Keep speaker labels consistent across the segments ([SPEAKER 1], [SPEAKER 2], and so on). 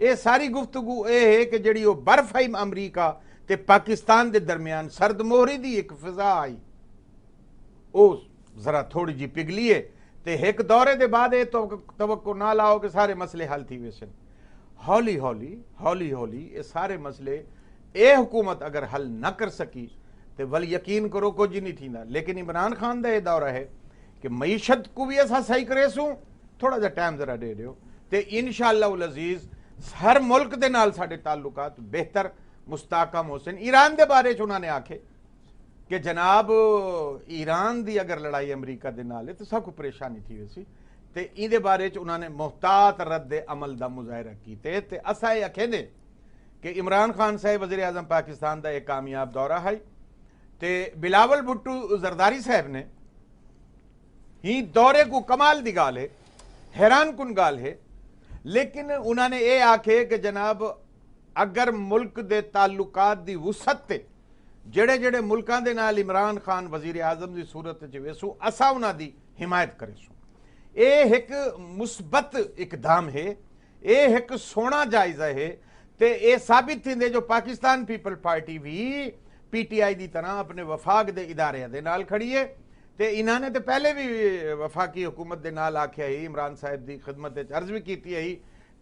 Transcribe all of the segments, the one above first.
[SPEAKER 1] یہ ساری گفتگو یہ ہے کہ جڑی وہ برف آئی امریکہ تے پاکستان دے درمیان سرد موہری دی ایک فضا آئی وہ ذرا تھوڑی جی پگلی ہے تے ایک دورے دے بعد یہ توقع نہ لاؤ کہ سارے مسئلے حل تھی ویسن ہولی ہولی یہ سارے مسئلے اے حکومت اگر حل نہ کر سکی تو ول یقین کرو کچھ نہیں تھیندا. لیکن عمران خان دا یہ دورہ ہے کہ معیشت کو بھی ایسا صحیح کرے سوں تھوڑا جا ٹائم ذرا دے دیو تے انشاءاللہ العزیز ہر ملک دے نال ساڈے تعلقات بہتر مستحکم ہو سن. ایران دے بارے چ انہوں نے آکھے کہ جناب ایران دی اگر لڑائی امریکہ دے نال ہے تو سب کو پریشانی تھی ویسی تے این دے بارے چ انہوں نے محتاط رد عمل دا مظاہرہ کیتے تے اسا یہ آکھے دے کہ عمران خان صاحب وزیر اعظم پاکستان دا ایک کامیاب دورہ ہے تے بلاول بھٹو زرداری صاحب نے ہی دورے کو کمال دی گال ہے حیران کن گال ہے. لیکن انہوں نے یہ آکھے کہ جناب اگر ملک دے تعلقات دی وسعت تے جڑے جڑے ملکاں دے نال عمران خان وزیر اعظم دی صورت چ ویسو اسا انہاں دی حمایت کرے سو. اے ایک مثبت اقدام ہے اے ایک سونا جائزہ ہے تے اے ثابت تھیندے جو پاکستان پیپل پارٹی بھی پی ٹی آئی دی طرح اپنے وفاق دے ادارے دے نال کھڑی ہے تے انہوں نے تے پہلے بھی وفاقی حکومت دے نال آکھیا ہی عمران صاحب دی خدمت عرض بھی کیتی ہے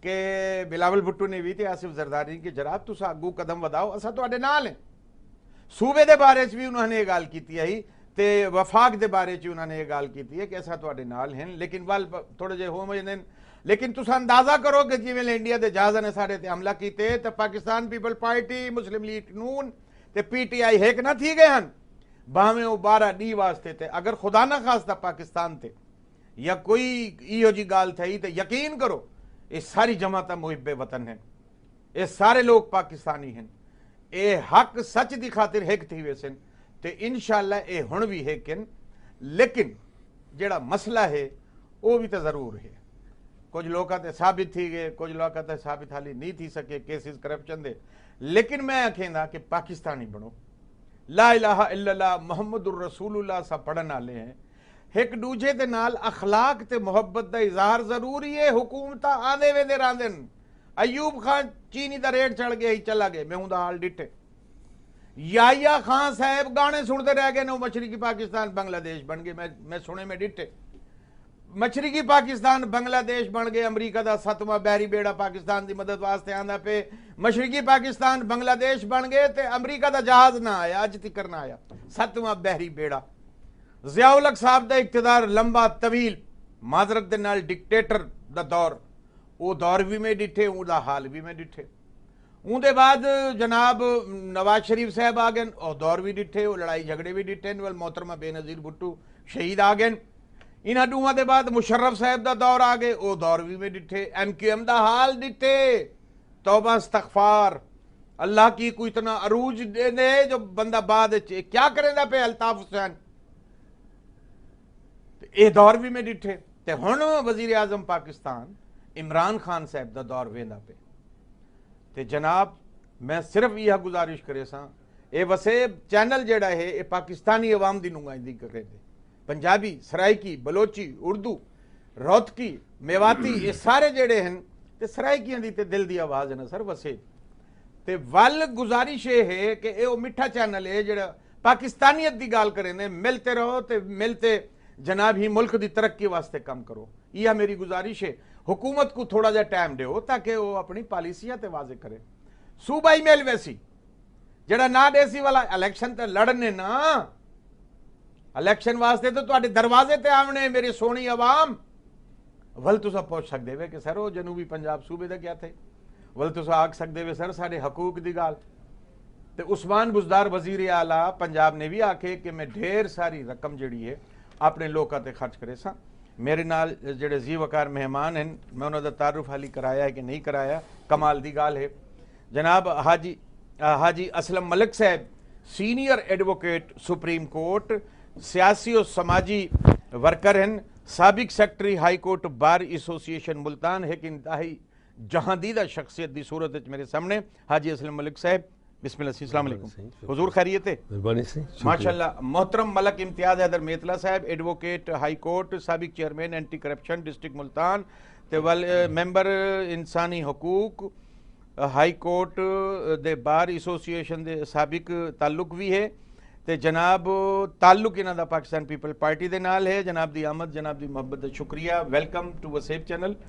[SPEAKER 1] کہ بلاول بھٹو نے بھی تے آصف زرداری کہ جناب تسا اگوں قدم وداؤ اسا تواڈے نال ہیں. صوبے دے بارے چ بھی انہوں نے یہ گال کیتی ہے تے وفاق دے بارے چ انہوں نے یہ گال کیتی ہے کہ اسا تواڈے نال ہیں. لیکن وال تھوڑے جے ہو مجھے لیکن تسا اندازہ کرو کہ جویں انڈیا دے جہاز نے ساڈے تے حملہ کیتے تے پاکستان پیپل پارٹی مسلم لیگ نون تے پی ٹی آئی ہیک نہ تھی گئے ہن باہیں وہ 12 ڈی واسطے تے اگر خدا نہ خواستہ پاکستان تے یا کوئی ایہو جی گال تھی تے یقین کرو یہ ساری جماعت محب وطن ہیں یہ سارے لوگ پاکستانی ہیں اے حق سچ دی خاطر ہیک تھی ویسن تے انشاءاللہ اے ہن بھی ہیکن. لیکن جڑا مسئلہ ہے وہ بھی تو ضرور ہے. کچھ لوگ تے ثابت تھی گئے کچھ لوگ تے ثابت حالی نہیں تھی سکے کیسز کرپشن دے. لیکن میں آکھیندا کہ پاکستانی بنو لا الہ الا اللہ محمد الرسول اللہ سا پڑھن والے ہیں ایک دوجے دے نال اخلاق تے محبت دا اظہار ضروری ہے. حکومت آندے ویندے راندن ایوب خان چینی دا ریٹ چڑھ گیا ہی چلا گئے میں ہوں دا حال ڈٹے. یحییٰ خان صاحب گانے سنتے رہ گئے نو مشرقی پاکستان بنگلہ دیش بن گئے میں سنے میں ڈٹے. مشرقی پاکستان بنگلہ دیش بن گئے امریکہ دا 7واں بحری بیڑا پاکستان دی مدد واسطے آندا پہ مشرقی پاکستان بنگلہ دیش بن گئے تے امریکہ دا جہاز نہ آیا اج تک نہ آیا 7واں بحری بیڑا. ضیاء الحق صاحب دا اقتدار لمبا طویل معذرت دے نال ڈکٹیٹر دا دور وہ دور بھی میں ڈٹھے اون دا حال بھی میں ڈٹھے. اون دے بعد جناب نواز شریف صاحب آ گئے اور دور بھی ڈٹھے وہ لڑائی جھگڑے بھی ڈٹھے محترمہ بے نظیر بھٹو شہید آ گئے. انہاں دوواں دے بعد مشرف صاحب دا دور آ گئے وہ دور بھی میں ڈٹھے. ایم کیو ایم دا حال ڈٹھے توبہ استغفار اللہ کی کوئی اتنا عروج دے جو بندہ بعد کیا کریں دا پہ الطاف حسین اے دور بھی میں ڈٹھے. تے ہن وزیر اعظم پاکستان عمران خان صاحب دا دور ویندا پہ تے جناب میں صرف یہ گزارش کرے ساں اے وسے چینل جیڑا ہے اے پاکستانی عوام دی نمائندگی کرے دے. پنجابی سرائکی بلوچی اردو روہتکی میواتی یہ سارے جڑے ہیں تے سرائکیاں دی تے دل دی آواز ہے نا سر وسے تے ول گزارش یہ ہے کہ اے او میٹھا چینل ہے جڑا پاکستانیت دی گال کریں نے ملتے رہو تے ملتے جناب ہی ملک دی ترقی واسطے کام کرو. یہ میری گزارش ہے. حکومت کو تھوڑا جا ٹائم دے ہو تاکہ وہ اپنی پالیسیاں تے واضح کرے. صوبائی میل ویسی جڑا نہ دیسی والا الیکشن تے لڑنے نا الیکشن واسطے تو تواڈے دروازے تے آونے میری سونی عوام ول تسا پوچھ سکدے وے کہ سر وہ جنوبی پنجاب صوبے دا کیا تھے ول تسا آکھ سکدے وے سر ساڈے حقوق دی گال تے عثمان بزدار وزیر اعلیٰ پنجاب نے بھی آکھے کہ میں ڈھیر ساری رقم جڑی ہے اپنے لوکاں تے خرچ کرے سا. میرے نال جڑے زی وقار مہمان ہیں میں انہوں دا تعارف حالی کرایا ہے کہ نہیں کرایا کمال دی گال ہے. جناب حاجی اسلم ملک صاحب سینئر ایڈوکیٹ سپریم کورٹ سیاسی و سماجی ورکر ہیں سابق secretary high court bar association Multan ہے کہ انتہائی جہاندیدہ شخصیت دی صورت میرے سامنے. حاجی اسلم ملک صاحب بسم اللہ السلام علیکم حضور خیریت ہے ماشاءاللہ. محترم ملک امتیاز حیدر میتلا صاحب ایڈوکیٹ ہائی کورٹ سابق chairman anti corruption district Multan تے ممبر انسانی حقوق ਹਾਈ ਕੋਰਟ ਦੇ ਬਾਰ ਐਸੋਸੀਏਸ਼ਨ ਦੇ ਸਾਬਿਕ ਤਾਲੁਕ ਵੀ ਹੈ ਤੇ ਜਨਾਬ ਤਾਲੁਕ ਇਹਨਾਂ ਦਾ ਪਾਕਿਸਤਾਨ ਪੀਪਲ ਪਾਰਟੀ ਦੇ ਨਾਲ ਹੈ। ਜਨਾਬ ਦੀ ਆਮਦ, ਜਨਾਬ ਦੀ ਮੁਹੱਬਤ ਦਾ ਸ਼ੁਕਰੀਆ। Welcome to Waseb channel.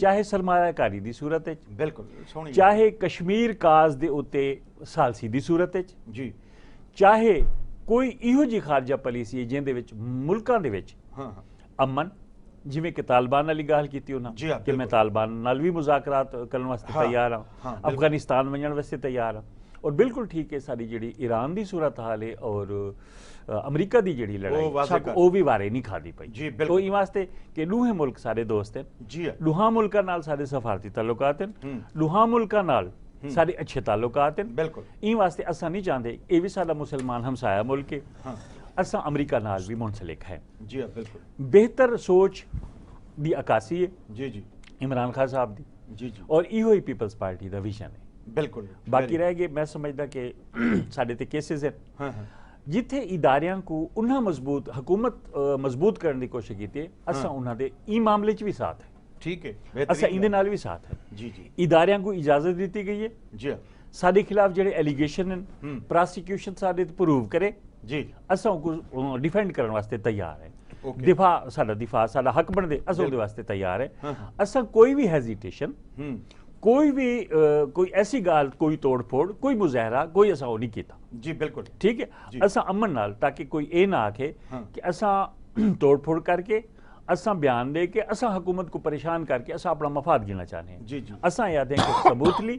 [SPEAKER 2] چاہے سرمایہ کاری دی صورت وچ،
[SPEAKER 1] بالکل
[SPEAKER 2] چاہے کشمیر کاز دے اتے سالسی دی صورت وچ،
[SPEAKER 1] جی
[SPEAKER 2] چاہے کوئی ایہو جی خارجہ پالیسی ہے جن دے وچ ملکاں دے وچ امن، جویں کہ طالبان والی گل کیتی انہاں کہ میں طالبان نال بھی مذاکرات کرن واسطے تیار ہاں، افغانستان ونجن واسطے تیار ہاں، اور بالکل ٹھیک ہے ساری جڑی ایران دی صورتحال ہے اور امریکہ دی جڑی لڑائی سب او بھی وارے نہیں کھادی پئی، تو ای واسطے کہ لوہے ملک سارے دوست ہیں، لوہاں ملکاں نال سارے سفارتی تعلقات ہیں، لوہاں ملکاں نال سارے اچھے تعلقات ہیں، بالکل ای واسطے اساں نہیں چاہتے اے بھی سارا مسلمان ہمسایہ ملک ہے، اساں امریکہ نال بھی منسلک ہے،
[SPEAKER 1] جی بالکل
[SPEAKER 2] بہتر سوچ دی عکاسی ہے
[SPEAKER 1] جی جی
[SPEAKER 2] عمران خان صاحب دی،
[SPEAKER 1] جی جی
[SPEAKER 2] اور ایہو ہی پیپلز پارٹی دا ویژن ہے،
[SPEAKER 1] بالکل
[SPEAKER 2] باقی رہ گئے میں سمجھدا کہ ساڈے تے کیسز ہیں جتھے اداریاں کو انہاں مضبوط حکومت مضبوط کرنے دی کوشش کیتی ہے، اساں انہاں دے ای معاملے چ بھی ساتھ ہے،
[SPEAKER 1] ٹھیک ہے
[SPEAKER 2] اساں ان دے نال بھی ساتھ ہے،
[SPEAKER 1] جی جی
[SPEAKER 2] اداریاں کو اجازت دیتی گئی ہے
[SPEAKER 1] جی
[SPEAKER 2] سارے خلاف جڑے ایلیگیشن ہیں پراسیکیوشن سارے پروو کرے
[SPEAKER 1] جی
[SPEAKER 2] اساں کو ڈیفینڈ کرن واسطے تیار ہیں، دفاع ساڈا حق بن دے اساں دے واسطے تیار ہے، اساں کوئی بھی ہیزیٹیشن کوئی بھی کوئی ایسی گال کوئی توڑ پھوڑ کوئی مظاہرہ کوئی اساں وہ نہیں کیتا،
[SPEAKER 1] جی بالکل
[SPEAKER 2] ٹھیک ہے، اساں امن نال تاکہ کوئی اے نہ آکھے کہ اساں توڑ پھوڑ کر کے اساں بیان دے کے اساں حکومت کو پریشان کر کے اساں اپنا مفاد گننا چاہنے ہیں،
[SPEAKER 1] جی جی
[SPEAKER 2] اساں یاد ہیں کہ ثبوت لی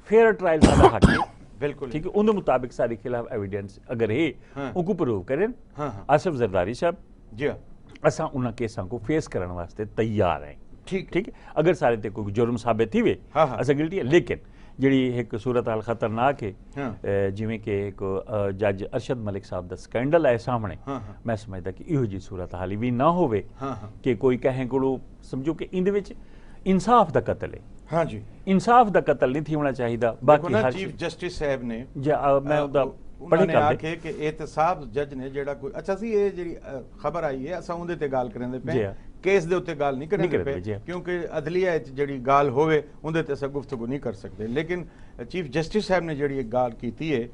[SPEAKER 2] فیئر ٹرائل ساڈا حق ہے،
[SPEAKER 1] بالکل
[SPEAKER 2] ٹھیک ہے، ان دے مطابق سارے خلاف ایویڈنس اگر ہے ان کو پروو کریں، آصف زرداری صاحب
[SPEAKER 1] جی
[SPEAKER 2] اساں انہاں کیساں کو فیس کرن واسطے تیار ہیں،
[SPEAKER 1] ٹھیک
[SPEAKER 2] ہے، اگر سارے تے کوئی جرم ثابت تھی وے اساں گلٹی ہے، لیکن جڑی ایک صورتحال خطرناک ہے جویں کہ ایک جج ارشد ملک صاحب دا سکینڈل ہے سامنے، میں سمجھدا کہ ایہو جی صورتحال بھی نہ ہوے کہ کوئی کہیں کو سمجھو کہ ان دے وچ انصاف دا قتل ہے،
[SPEAKER 1] ہاں جی
[SPEAKER 2] انصاف دا قتل نہیں تھی ہونا چاہیے، باقی ہر
[SPEAKER 1] چیف جسٹس صاحب نے
[SPEAKER 2] میں
[SPEAKER 1] انہوں نے آکھے کہ احتساب جج نے جیڑا کوئی اچھا سی یہ جڑی خبر آئی ہے اساں اون دے تے گال کرن دے پے کیس دے اوتے گال نہیں کرن دے پے کیونکہ عدلیہ وچ جڑی گال ہوے اون دے تے اساں گفتگو نہیں کر سکتے، لیکن چیف جسٹس صاحب نے جڑی ایک گال کیتی ہے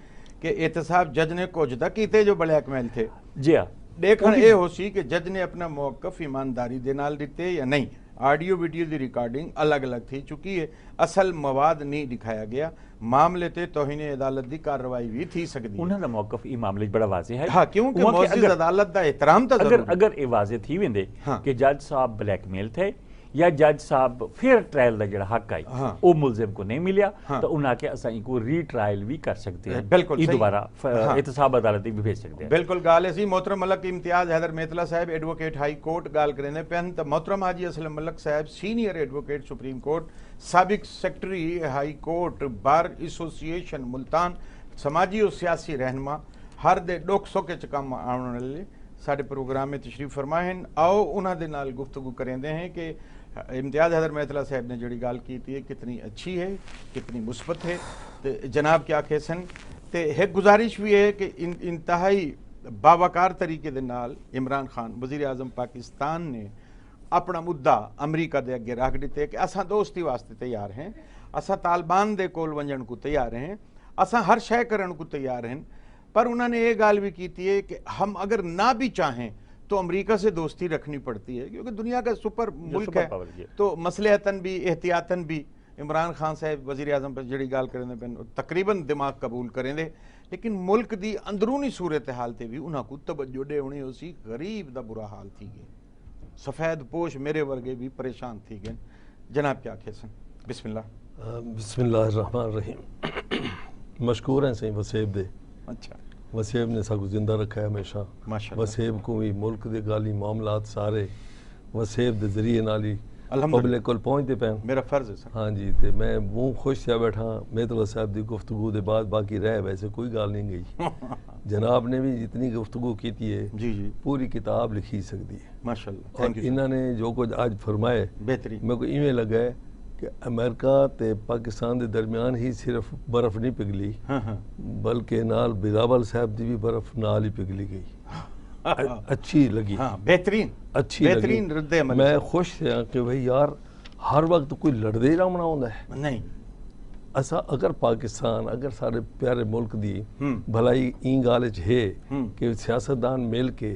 [SPEAKER 1] کہ احتساب جج نے کچھ دا کیتے جو بلیک میل تھے،
[SPEAKER 2] جی ہاں
[SPEAKER 1] دیکھن اے ہو سی کہ جج نے اپنا موقف ایمانداری دے نال دتے یا نہیں، آڈیو ویڈیو دی ریکارڈنگ الگ الگ تھی چکی ہے، اصل مواد نہیں دکھایا گیا، معاملے تے توہین عدالت دی کارروائی بھی تھی سکتی ہے،
[SPEAKER 2] انہاں دا موقف ای معاملے بڑا واضح ہے،
[SPEAKER 1] ہاں کیونکہ معزز عدالت دا احترام تا ضروری
[SPEAKER 2] اگر اے واضح تھی ویندے کہ جج صاحب بلیک میل تھے یا جج صاحب فیئر ٹرائل دا جڑا حق آئی او ملزم کو نہیں ملیا تو انہاں کے اساں کو ری ٹرائل بھی کر سکتے ہیں،
[SPEAKER 1] بالکل
[SPEAKER 2] دوبارہ احتساب عدالت بھی بھیج سکتے ہیں،
[SPEAKER 1] بالکل گال ایسی محترم ملک امتیاز حیدر میتلا صاحب ایڈوکیٹ ہائی کورٹ گال کرنے پہن تو محترم حاجی اسلم ملک صاحب سینئر ایڈوکیٹ سپریم کورٹ سابق secretary high court bar association Multan سماجی و سیاسی رہنما ہر دے ڈوک سوکے چکام آنے والے سارے پروگرام میں تشریف فرمائے ہیں، آؤ انہاں دے نال گفتگو کریں دے ہیں کہ امتیاز حیدر میتلا صاحب نے جڑی گال کی تھی کتنی اچھی ہے کتنی مثبت ہے، جناب کیا کہسن تے ایک گزارش بھی ہے کہ انتہائی باوقار طریقے دے نال عمران خان وزیر اعظم پاکستان نے اپنا مدعا امریکہ دے اگے رکھ دیتے کہ اساں دوستی واسطے تیار ہیں، اساں طالبان دے کول ونجن کو تیار ہیں، اساں ہر شے کرن کو تیار ہیں، پر انہوں نے یہ گال بھی کی ہے کہ ہم اگر نہ بھی چاہیں تو امریکہ سے دوستی رکھنی پڑتی ہے کیونکہ دنیا کا سپر ملک ہے، تو مصلحتاً بھی احتیاطاً بھی عمران خان صاحب وزیر اعظم پر جڑی گال کرنے پہ تقریباً دماغ قبول کریں دے، لیکن ملک دی اندرونی صورتحال تے بھی انہاں کو توجہ دے ہونی ہو سی، غریب دا برا حال تھی گئے، سفید پوش میرے ورگے بھی پریشان تھی گئے، جناب کیا کہسن؟ بسم اللہ
[SPEAKER 3] بسم اللہ الرحمن الرحیم، مشکور ہیں صحیح وسیب دے،
[SPEAKER 1] اچھا
[SPEAKER 3] وسیب نے سب کو زندہ رکھا ہے ہمیشہ، وسیب کو بھی ملک دے گالی معاملات سارے وسیب دے ذریعے نالی پبلک کول پہنچتے پہن،
[SPEAKER 1] میرا فرض ہے سر،
[SPEAKER 3] ہاں جی، تے میں منہ خوش سے بیٹھا میتلا صاحب دی گفتگو دے بعد باقی رہ ویسے کوئی گال نہیں گئی، جناب نے بھی جتنی گفتگو کیتی ہے
[SPEAKER 1] جی جی
[SPEAKER 3] پوری کتاب لکھی سکتی ہے
[SPEAKER 1] ماشاءاللہ،
[SPEAKER 3] اور انہوں نے جو کچھ آج فرمائے
[SPEAKER 1] بہترین،
[SPEAKER 3] میں کو ایویں لگا ہے کہ امریکہ تے پاکستان دے درمیان ہی صرف برف نہیں پگھلی بلکہ نال بلاول صاحب دی بھی برف نال ہی پگھلی گئی، اچھی لگی،
[SPEAKER 1] بہترین
[SPEAKER 3] اچھی
[SPEAKER 1] بہترین رد عمل،
[SPEAKER 3] میں خوش ہاں کہ بھئی یار ہر وقت کوئی لڑدے ہی رہنا ہوندا ہے
[SPEAKER 1] نہیں،
[SPEAKER 3] اسا اگر پاکستان اگر سارے پیارے ملک دی بھلائی این گال وچ ہے کہ سیاستدان مل کے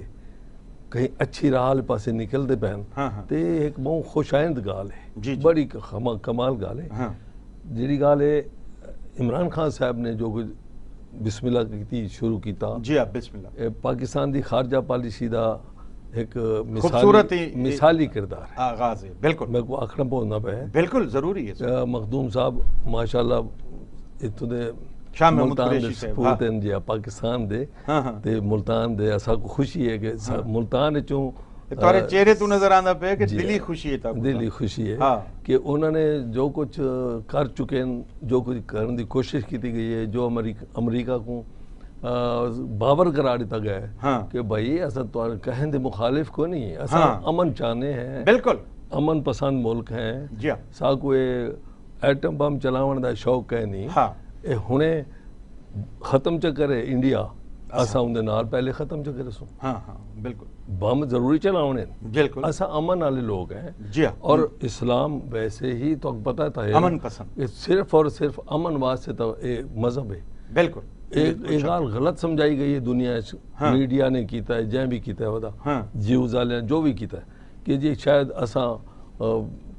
[SPEAKER 3] کہیں اچھی راہ والے پاسے نکلتے پہن تے ایک بہت خوش آئند گال ہے، بڑی کمال گال ہے جیڑی گال ہے عمران خان صاحب نے جو کچھ بسم اللہ کی شروع کیتا
[SPEAKER 1] جی آپ بسم اللہ
[SPEAKER 3] پاکستان دی خارجہ پالیسی دا ایک مثالی کردار ہے،
[SPEAKER 1] آغاز ہے، بالکل
[SPEAKER 3] میں کو آخرا پہنچنا پہ ہے،
[SPEAKER 1] بالکل ضروری ہے
[SPEAKER 3] مخدوم صاحب ماشاءاللہ اتو دے
[SPEAKER 1] شام محمود
[SPEAKER 3] ملتان دے
[SPEAKER 1] قریشی صاحب
[SPEAKER 3] سپورٹ ہیں جی پاکستان دے تے ملتان دے اسا کو خوشی ہے کہ ملتان چوں
[SPEAKER 1] تمہارے چہرے تو نظر آنا پہ کہ دلی خوشی ہے،
[SPEAKER 3] دلی خوشی ہے کہ انہوں نے جو کچھ کر چکے ہیں، جو کچھ کرنے دی کوشش کی گئی ہے، جو امریکہ کو باور کرا دیتا گیا ہے کہ بھائی ایسا تو کہیں دے مخالف کو نہیں ہے، ایسا امن چاہنے ہیں،
[SPEAKER 1] بالکل
[SPEAKER 3] امن پسند ملک ہیں، ساکو ایٹم بم چلاون دا شوق ہے نہیں، اے ہنے ختم چکرے انڈیا اسا اندے نال پہلے ختم چکرے سو
[SPEAKER 1] بالکل
[SPEAKER 3] بم ضروری چلاونے
[SPEAKER 1] بالکل
[SPEAKER 3] اسا امن والے لوگ ہیں، اور اسلام ویسے ہی تو پتہ تھا
[SPEAKER 1] امن پسند،
[SPEAKER 3] صرف اور صرف امن واسطے تو مذہب ہے،
[SPEAKER 1] بالکل
[SPEAKER 3] ایک گال غلط سمجھائی گئی ہے دنیا میڈیا نے کیتا ہے، جائیں بھی کیتا ہے ودا جیوز والے جو بھی کیتا ہے کہ جی شاید اسا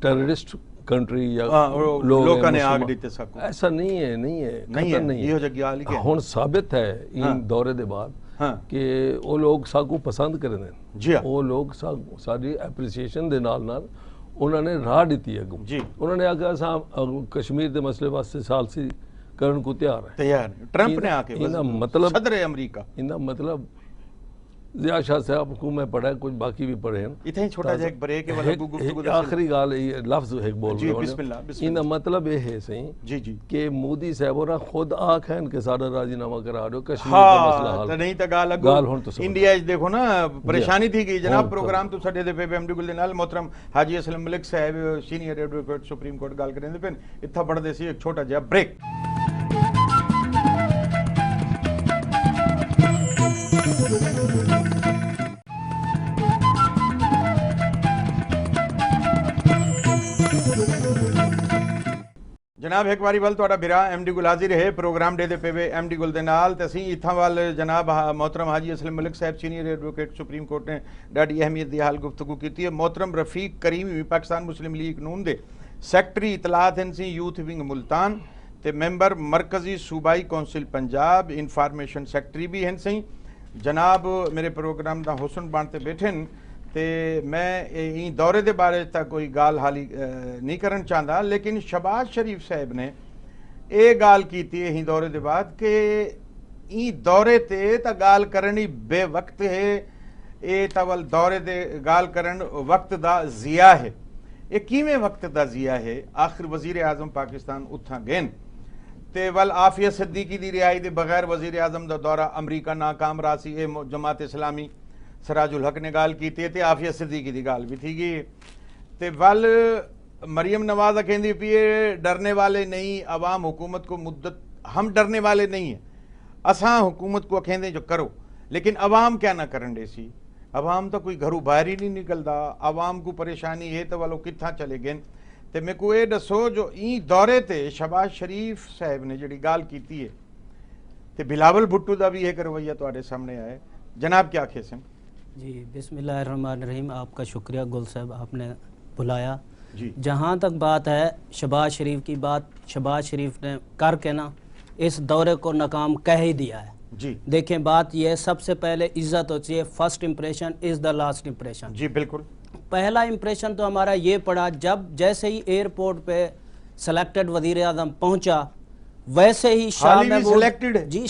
[SPEAKER 3] ٹیررسٹ کنٹری یا لوگ ایسا نہیں ہے، نہیں ہے، ہون ثابت ہے ان دورے دے بعد کہ وہ لوگ ساکو پسند کریں دیں، وہ لوگ ساری اپریسیشن دے نال نال انہوں نے راہ دیتی ہے، انہوں نے آگے اسا کشمیر دے مسئلے واسطے سال سی کرن کو تیار ہے،
[SPEAKER 1] ٹرمپ نے آکے
[SPEAKER 3] مطلب
[SPEAKER 1] صدر امریکہ
[SPEAKER 3] انہا مطلب ضیاء شاہ صاحب کو میں پڑھا ہے، کچھ باقی بھی پڑھے ہیں،
[SPEAKER 1] اتنا ہی چھوٹا جا ایک بریک ہے،
[SPEAKER 3] آخری گال لفظ ایک بول رہے
[SPEAKER 1] ہیں،
[SPEAKER 3] انہا مطلب یہ ہے صحیح کہ مودی صاحب اور خود آنکھ ہیں کہ سارا راضی نامہ کرا رہے ہو کشمیر کا مسئلہ حال
[SPEAKER 1] نہیں تا گال ہون تو انڈیا دیکھو نا پریشانی تھی گئی جناب پروگرام تو سڈے دے پہ ایم ڈی گل دے نال محترم حاجی اسلم ملک صاحب سینئر ایڈوکیٹ سپریم کورٹ گال کریں دے پہ اتھا پڑھ دے سی ایک چھوٹا جا بریک۔ جناب ایک باری وال توڑا بھرا ایم ڈی گل حاضر ہے پروگرام دے دے پہ ایم ڈی گل دے نال تسی اتھا وال جناب محترم حاجی اسلم ملک صاحب سینئر ایڈوکیٹ سپریم کورٹ نے ڈاڈی اہمیت دی حال گفتگو کی ہے، محترم رفیق کریم پاکستان مسلم لیگ نون دے سیکٹری اطلاعات ہیں سی یوتھ ونگ ملتان تے ممبر مرکزی صوبائی کونسل پنجاب انفارمیشن سیکٹری بھی ہیں سی جناب میرے پروگرام دا حسن بانتے بیٹھن تے میں این دورے دے بارے تا کوئی گال حالی نہیں کرن چاہتا، لیکن شہباز شریف صاحب نے اے گال کیتی ہے این دورے دے بعد کہ این دورے تے تا گال کرنی بے وقت ہے، اے تاول دورے دے گال کرن وقت دا ضیاء ہے، اے کیویں وقت دا ضیاء ہے؟ آخر وزیر اعظم پاکستان اتھا گین تے ول عافیہ صدیقی دی رہائی دے بغیر وزیر اعظم دا دورہ امریکہ ناکام راسی اے جماعت اسلامی سراج الحق نے گال کی تے عافیہ صدیقی دی گال بھی تھی گئی تے ول مریم نواز کہندی پیے ڈرنے والے نہیں، عوام حکومت کو مدت ہم ڈرنے والے نہیں ہیں، اساں حکومت کو کہندے جو کرو، لیکن عوام کیا نہ کرن دے سی، عوام تو کوئی گھروں باہر ہی نہیں نکلدا، عوام کو پریشانی ہے تو والو کتھاں چلے گئے تے میں کو اے دسو جو این دورے تے شہباز شریف صاحب نے جڑی گال کیتی ہے تے بلاول بھٹو دا بھی ایک رویہ تواڈے سامنے آئے، جناب کیا کہسن؟
[SPEAKER 4] جی بسم اللہ الرحمن الرحیم، آپ کا شکریہ گل صاحب، آپ نے بلایا۔
[SPEAKER 1] جی
[SPEAKER 4] جہاں تک بات ہے شہباز شریف کی بات، شہباز شریف نے کر کے نا اس دورے کو ناکام کہہ ہی دیا ہے۔
[SPEAKER 1] جی
[SPEAKER 4] دیکھیں بات یہ ہے، سب سے پہلے عزت ہوتی ہے، first impression is the last impression.
[SPEAKER 1] جی بالکل،
[SPEAKER 4] پہلا امپریشن تو ہمارا یہ پڑا جب جیسے ہی ایئرپورٹ پہ سلیکٹڈ وزیر اعظم پہنچا ویسے ہی شاہ محمود جی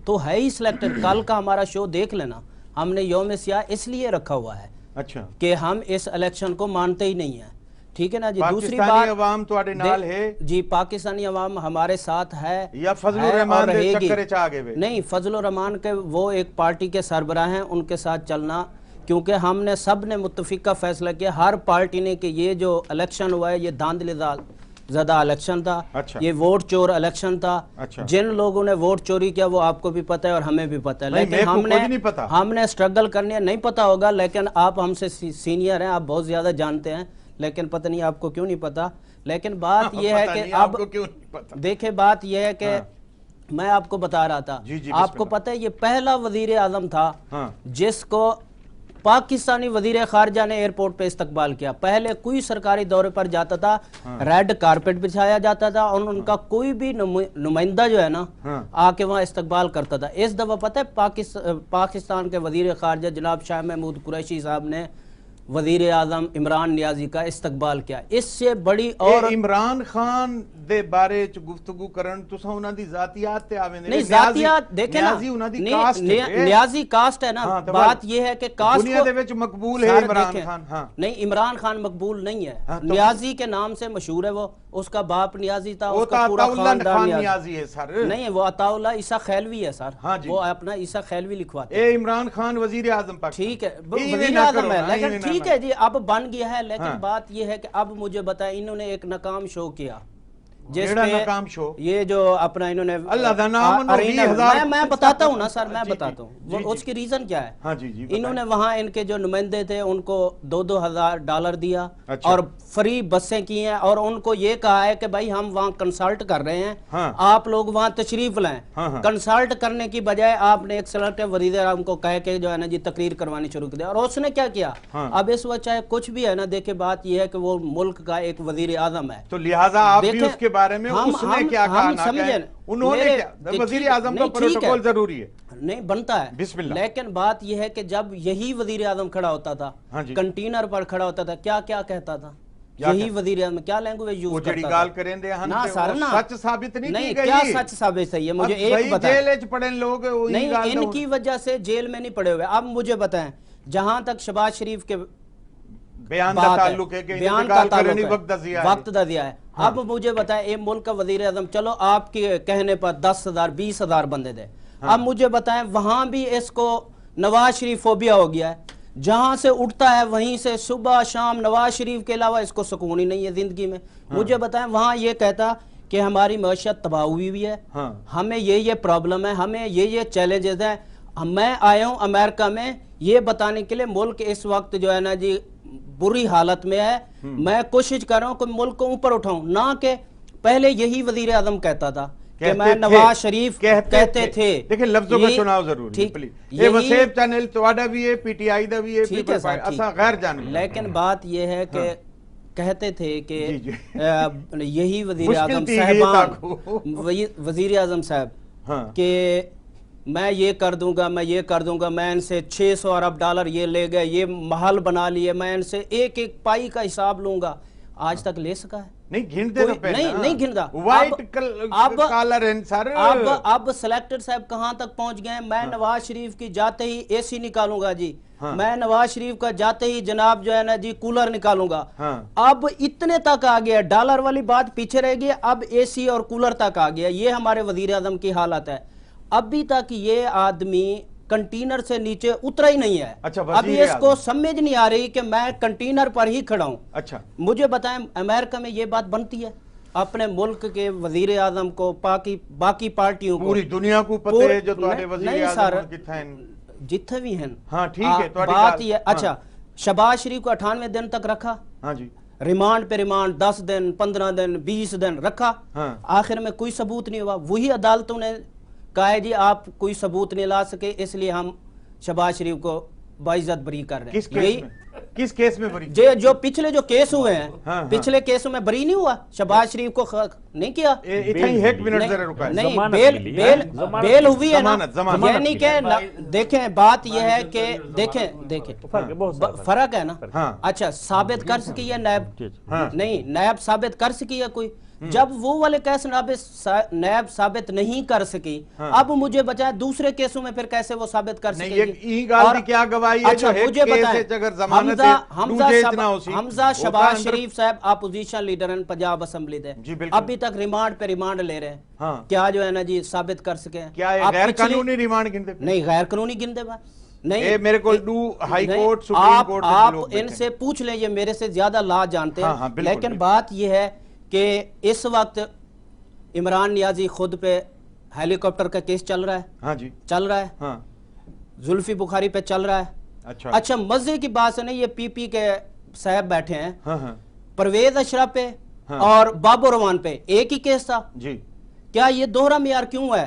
[SPEAKER 4] تو ہے ہی سلیکٹڈ، کل کا ہمارا شو دیکھ لینا، ہم نے یوم سیاہ اس لیے رکھا ہوا ہے
[SPEAKER 1] اچھا کہ
[SPEAKER 4] ہم اس الیکشن کو مانتے ہی نہیں ہیں، ٹھیک ہے نا جی۔ دوسری
[SPEAKER 1] بات عوام تواڈے نال ہے
[SPEAKER 4] جی، پاکستانی عوام ہمارے ساتھ ہے
[SPEAKER 1] یا فضل الرحمان دے چکر چ آگے ہوئے؟
[SPEAKER 4] نہیں، فضل الرحمان کے وہ ایک پارٹی کے سربراہ ہیں، ان کے ساتھ چلنا، کیونکہ ہم نے سب نے متفقہ فیصلہ کیا، ہر پارٹی نے کہ یہ جو الیکشن ہوا ہے یہ دھاندلی زدہ الیکشن تھا، یہ ووٹ چور الیکشن تھا، جن لوگوں نے ووٹ چوری کیا وہ آپ کو بھی پتہ ہے اور ہمیں بھی پتہ ہے، لیکن ہم نے سٹرگل کرنی ہے، نہیں پتہ ہوگا لیکن آپ ہم سے سینئر ہیں، آپ بہت زیادہ جانتے ہیں، لیکن پتہ نہیں آپ کو کیوں نہیں پتہ، لیکن بات یہ ہے کہ اب دیکھیں بات یہ ہے کہ میں آپ کو بتا رہا تھا، آپ کو پتہ ہے یہ پہلا وزیر اعظم تھا جس کو پاکستانی وزیر خارجہ نے ایئرپورٹ پہ استقبال کیا. پہلے کوئی سرکاری دورے پر جاتا تھا ریڈ کارپٹ بچھایا جاتا تھا اور ان کا کوئی بھی نمائندہ جو ہے نا آ کے وہاں استقبال کرتا تھا. اس دفعہ پتہ ہے پاکستان کے وزیر خارجہ جناب شاہ محمود قریشی صاحب نے وزیر اعظم عمران نیازی کا استقبال کیا. اس سے بڑی اور
[SPEAKER 1] عمران خان دے بارے چ گفتگو کرن تساں انہاں دی ذاتیات تے آویں
[SPEAKER 4] نہیں ذاتیات دیکھیں نا, نیازی کاسٹ ہے نا. بات یہ ہے کہ کاسٹ
[SPEAKER 1] دنیا دے وچ مقبول ہے عمران خان. ہاں
[SPEAKER 4] نہیں عمران خان مقبول نہیں ہے, نیازی کے نام سے مشہور ہے. وہ اس کا باپ نیازی تھا, اس کا پورا خاندان
[SPEAKER 1] نیازی ہے سر.
[SPEAKER 4] نہیں وہ عطا اللہ عیسیٰ خیلوی ہے سر, وہ اپنا عیسیٰ خیلوی لکھواتے ہیں.
[SPEAKER 1] اے عمران خان وزیر اعظم پاکستان
[SPEAKER 4] ٹھیک ہے وزیر اعظم ہے لیکن ٹھیک ہے جی اب بن گیا ہے. لیکن بات یہ ہے کہ اب مجھے بتائیں انہوں نے ایک ناکام شو کیا جس پہ یہ جو اپنا انہوں نے میں بتاتا ہوں نا سر, میں بتاتا ہوں اس کی ریزن کیا ہے. انہوں نے وہاں ان کے جو نمائندے تھے ان کو $2,000 دیا اور فری بسیں کی ہیں اور ان کو یہ کہا ہے کہ بھائی ہم وہاں کنسلٹ کر رہے ہیں, آپ لوگ وہاں تشریف لائیں. کنسلٹ کرنے کی بجائے آپ نے ایک سلیکٹو وزیر اعظم کو کہہ کے جو ہے نا جی تقریر کروانی شروع کر دیا. اور اس نے کیا کیا اب اس وقت چاہے کچھ بھی ہے نا, دیکھیں بات یہ ہے کہ وہ ملک کا ایک وزیر اعظم ہے
[SPEAKER 1] تو لہٰذا آپ بھی اس کے بارے میں اس نے کیا کہا نہ کہا, انہوں نے کیا, وزیر اعظم کا پروٹوکول ضروری ہے
[SPEAKER 4] نہیں بنتا ہے. لیکن بات یہ ہے کہ جب یہی وزیر اعظم کھڑا ہوتا تھا کنٹینر پر کھڑا ہوتا تھا کیا کیا کہتا تھا, یہی وزیر اعظم کیا لینگویج یوز کرتا
[SPEAKER 1] گال کریں دے
[SPEAKER 4] نا سر نا
[SPEAKER 1] سچ ثابت نہیں کی گئی.
[SPEAKER 4] کیا سچ ثابت ہے یہ مجھے ایک بتائیں.
[SPEAKER 1] جیل وچ پڑے لوگ
[SPEAKER 4] نہیں ان کی وجہ سے جیل میں نہیں پڑے ہوئے. اب مجھے بتائیں جہاں تک شہباز شریف کے
[SPEAKER 1] بیان کا تعلق ہے کہ انتقال کرنے
[SPEAKER 4] وقت دا دیا ہے, اب مجھے بتائیں اے ملک کا وزیر اعظم چلو آپ کے کہنے پر 10,000 20,000 بندے دے, اب مجھے بتائیں وہاں بھی اس کو نواز شریف فوبیا ہو گیا ہے. جہاں سے اٹھتا ہے وہیں سے صبح شام نواز شریف کے علاوہ اس کو سکون ہی نہیں ہے زندگی میں. مجھے بتائیں وہاں یہ کہتا کہ ہماری معیشت تباہ ہوئی بھی ہے, ہمیں یہ پرابلم ہے, ہمیں یہ چیلنجز ہیں. میں آیا ہوں امریکہ میں یہ بتانے کے لیے ملک اس وقت جو ہے نا جی بری حالت میں ہے. میں کوشش کر رہا ہوں کہ ملک کو اوپر اٹھاؤں, نہ کہ پہلے یہی وزیر اعظم کہتا تھا کہ میں نواز شریف کہتے تھے.
[SPEAKER 1] دیکھیں لفظوں کا چناؤ ضروری ہے پلیز. یہ وسیب چینل تواڈا بھی ہے, پی ٹی آئی دا بھی ہے, پیپل پارٹی اساں غیر جانب.
[SPEAKER 4] لیکن بات یہ ہے کہ کہتے تھے کہ یہی وزیر اعظم صاحبان وزیر اعظم صاحب کہ میں یہ کر دوں گا, میں یہ کر دوں گا, میں ان سے $600 ارب یہ لے گئے, یہ محل بنا لیے, میں ان سے ایک ایک پائی کا حساب لوں گا. آج تک لے سکا ہے؟
[SPEAKER 1] نہیں گھنتے تو پہنا,
[SPEAKER 4] نہیں گھنتا.
[SPEAKER 1] وائٹ کالر ہیں سر.
[SPEAKER 4] اب سلیکٹر صاحب کہاں تک پہنچ گئے ہیں. میں نواز شریف کی جاتے ہی اے سی نکالوں گا جی, میں نواز شریف کا جاتے ہی جناب جو ہے نا جی کولر نکالوں گا. اب اتنے تک آ گیا, ڈالر والی بات پیچھے رہ گئی, اب اے سی اور کولر تک آ گیا. یہ ہمارے وزیر اعظم کی حالت ہے. ابھی تک یہ آدمی کنٹینر سے نیچے اترا ہی نہیں ہے. ابھی اس کو سمجھ نہیں آ رہی کہ میں کنٹینر پر ہی کھڑا ہوں. مجھے بتائیں امریکہ میں یہ بات بنتی ہے اپنے ملک کے وزیر اعظم کو باقی پارٹیوں کو,
[SPEAKER 1] پوری دنیا کو پتہ ہے جو تمہارے وزیر اعظم کتھا ہیں
[SPEAKER 4] جتھے بھی ہیں.
[SPEAKER 1] ہاں ٹھیک ہے
[SPEAKER 4] بات یہ. اچھا شہباز شریف کو 98 دن تک رکھا, ریمانڈ پہ ریمانڈ 10 دن 15 دن 20 دن رکھا, آخر میں کوئی ثبوت نہیں ہوا. وہی عدالتوں نے کہا ہے جی آپ کوئی ثبوت نہیں لا سکے اس لیے ہم شہباز شریف کو باعزت بری کر رہے ہیں.
[SPEAKER 1] کس کیس میں بری؟
[SPEAKER 4] جو پچھلے جو کیس ہوئے ہیں پچھلے کیسوں میں بری نہیں ہوا, شہباز شریف کو نہیں کیا. نہیں بیل ہوئی ہے نا, یعنی کہ دیکھیں بات یہ ہے کہ دیکھیں فرق ہے نا. اچھا ثابت کر سکی ہے نیب, نہیں نیب ثابت کر سکی ہے کوئی, جب وہ والے کیس نیب ثابت نہیں کر سکی, اب مجھے بچائے دوسرے کیسوں میں پھر کیسے وہ ثابت کر سکے گی.
[SPEAKER 1] اچھا
[SPEAKER 4] مجھے بتائیں حمزہ شہباز شریف صاحب اپوزیشن لیڈر ہیں پنجاب اسمبلی دے, ابھی تک ریمانڈ پہ ریمانڈ لے رہے ہیں. کیا جو ہے نا جی ثابت کر سکے؟
[SPEAKER 1] غیر قانونی ریمانڈ گنتے؟
[SPEAKER 4] نہیں غیر قانونی گنتے با
[SPEAKER 1] نہیں. میرے کو ہائی کورٹ سپریم کورٹ
[SPEAKER 4] آپ ان سے پوچھ لیں, یہ میرے سے زیادہ لا جانتے ہیں. لیکن بات یہ ہے کہ اس وقت عمران نیازی خود پہ ہیلی کاپٹر کا کیس چل رہا ہے, چل رہا ہے, زلفی بخاری پہ چل رہا ہے. اچھا مزے کی بات ہے, یہ پی پی کے صاحب بیٹھے ہیں, پرویز اشرف پہ اور بابو روان پہ ایک ہی کیس تھا. کیا یہ دوہرا معیار کیوں ہے؟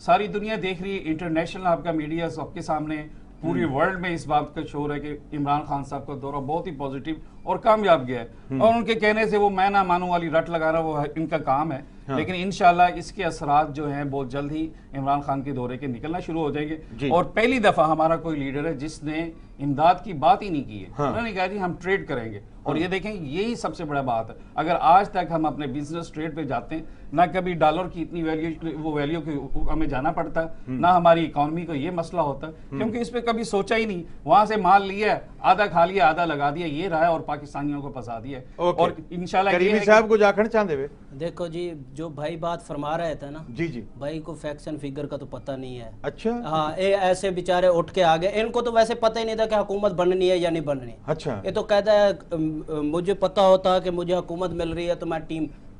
[SPEAKER 5] ساری دنیا دیکھ رہی ہے, انٹرنیشنل آپ کا میڈیا سب کے سامنے, پوری ورلڈ میں اس بات کا شور ہے کہ عمران خان صاحب کا دورہ بہت ہی پازیٹیو اور کامیاب گیا ہے, اور ان کے کہنے سے وہ میں نہ مانوں والی رٹ لگانا وہ ان کا کام ہے, لیکن انشاءاللہ اس کے اثرات جو ہیں بہت جلد ہی عمران خان کے دورے کے نکلنا شروع ہو جائیں گے. اور پہلی دفعہ ہمارا کوئی لیڈر ہے جس نے امداد کی بات ہی نہیں کی ہے, انہوں نے کہا جی ہم ٹریڈ کریں گے, اور یہ دیکھیں یہی سب سے بڑا بات ہے. اگر آج تک ہم اپنے بزنس ٹریڈ پہ جاتے ہیں, نہ کبھی ڈالر کی اتنی ویلیو کی ہمیں جانا پڑتا, نہ ہماری اکانومی کو یہ مسئلہ ہوتا, کیونکہ اس پہ کبھی سوچا ہی نہیں, وہاں سے مال لیا, آدھا کھا لیا آدھا لگا دیا, یہ رہا ہے, اور پاکستانیوں کو پھنسا دیا. اور انشاءاللہ
[SPEAKER 1] کریمی صاحب کو جاکھن چاندے ہوئے,
[SPEAKER 4] دیکھو جی جو بھائی بات فرما رہے تھے نا,
[SPEAKER 1] جی جی,
[SPEAKER 4] بھائی کو فیکس اینڈ فگر کا تو پتہ نہیں ہے.
[SPEAKER 1] اچھا,
[SPEAKER 4] ہاں ایسے بیچارے اٹھ کے آگے, ان کو تو ویسے پتہ ہی نہیں تھا کہ حکومت بننی ہے یا نہیں بننی.
[SPEAKER 1] اچھا,
[SPEAKER 4] یہ تو کہتا ہے مجھے پتہ ہوتا کہ مجھے حکومت مل رہی ہے تو میں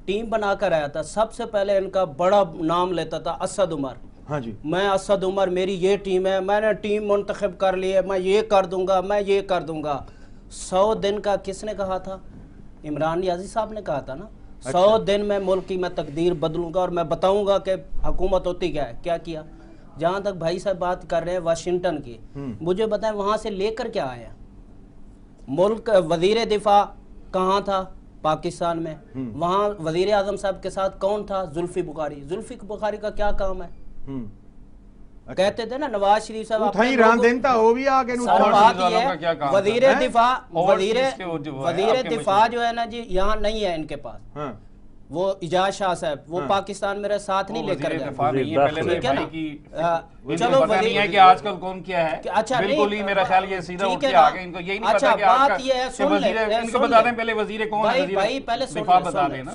[SPEAKER 4] ٹیم بنا کر آیا تھا. سب سے پہلے ان کا بڑا نام لیتا تھا اسد عمر.
[SPEAKER 1] ہاں جی,
[SPEAKER 4] میں اسد عمر, میری یہ ٹیم ہے, میں نے ٹیم منتخب کر لی ہے, میں یہ کر دوں گا, میں یہ کر دوں گا. 100 دن کا کس نے کہا تھا؟ عمران نیازی صاحب نے کہا تھا نا, 100 دن میں ملک کی میں تقدیر بدلوں گا اور میں بتاؤں گا کہ حکومت ہوتی کیا ہے. کیا کیا؟ جہاں تک بھائی صاحب بات کر رہے ہیں واشنگٹن کی, مجھے بتائیں وہاں سے لے کر کیا آئے ہیں؟ ملک وزیر دفاع کہاں تھا؟ پاکستان میں. وہاں وزیر اعظم صاحب کے ساتھ کون تھا؟ زلفی بخاری. زلفی بخاری کا کیا کام ہے؟ کہتے تھے نا نواز شریف صاحب
[SPEAKER 1] اتھائی ران دینتا ہو بھی آگے
[SPEAKER 4] سر بات یہ ہے وزیر دفاع جو ہے نا جی یہاں نہیں ہے ان کے پاس. وہ اجاز شاہ صاحب وہ پاکستان میرے ساتھ نہیں لے کر گئے.
[SPEAKER 5] چلو پتہ نہیں ہے کہ آج کل کون کیا ہے.
[SPEAKER 4] اچھا
[SPEAKER 5] بالکل ہی میرا خیال یہ سیدھا اٹھ کے آگے, ان کو یہی نہیں پتا کہ
[SPEAKER 4] بات یہ ہے, سن لیں
[SPEAKER 5] ان کو بتا دیں پہلے وزیر کون ہے,
[SPEAKER 4] بھائی پہلے
[SPEAKER 5] دفاع بتا دیں نا.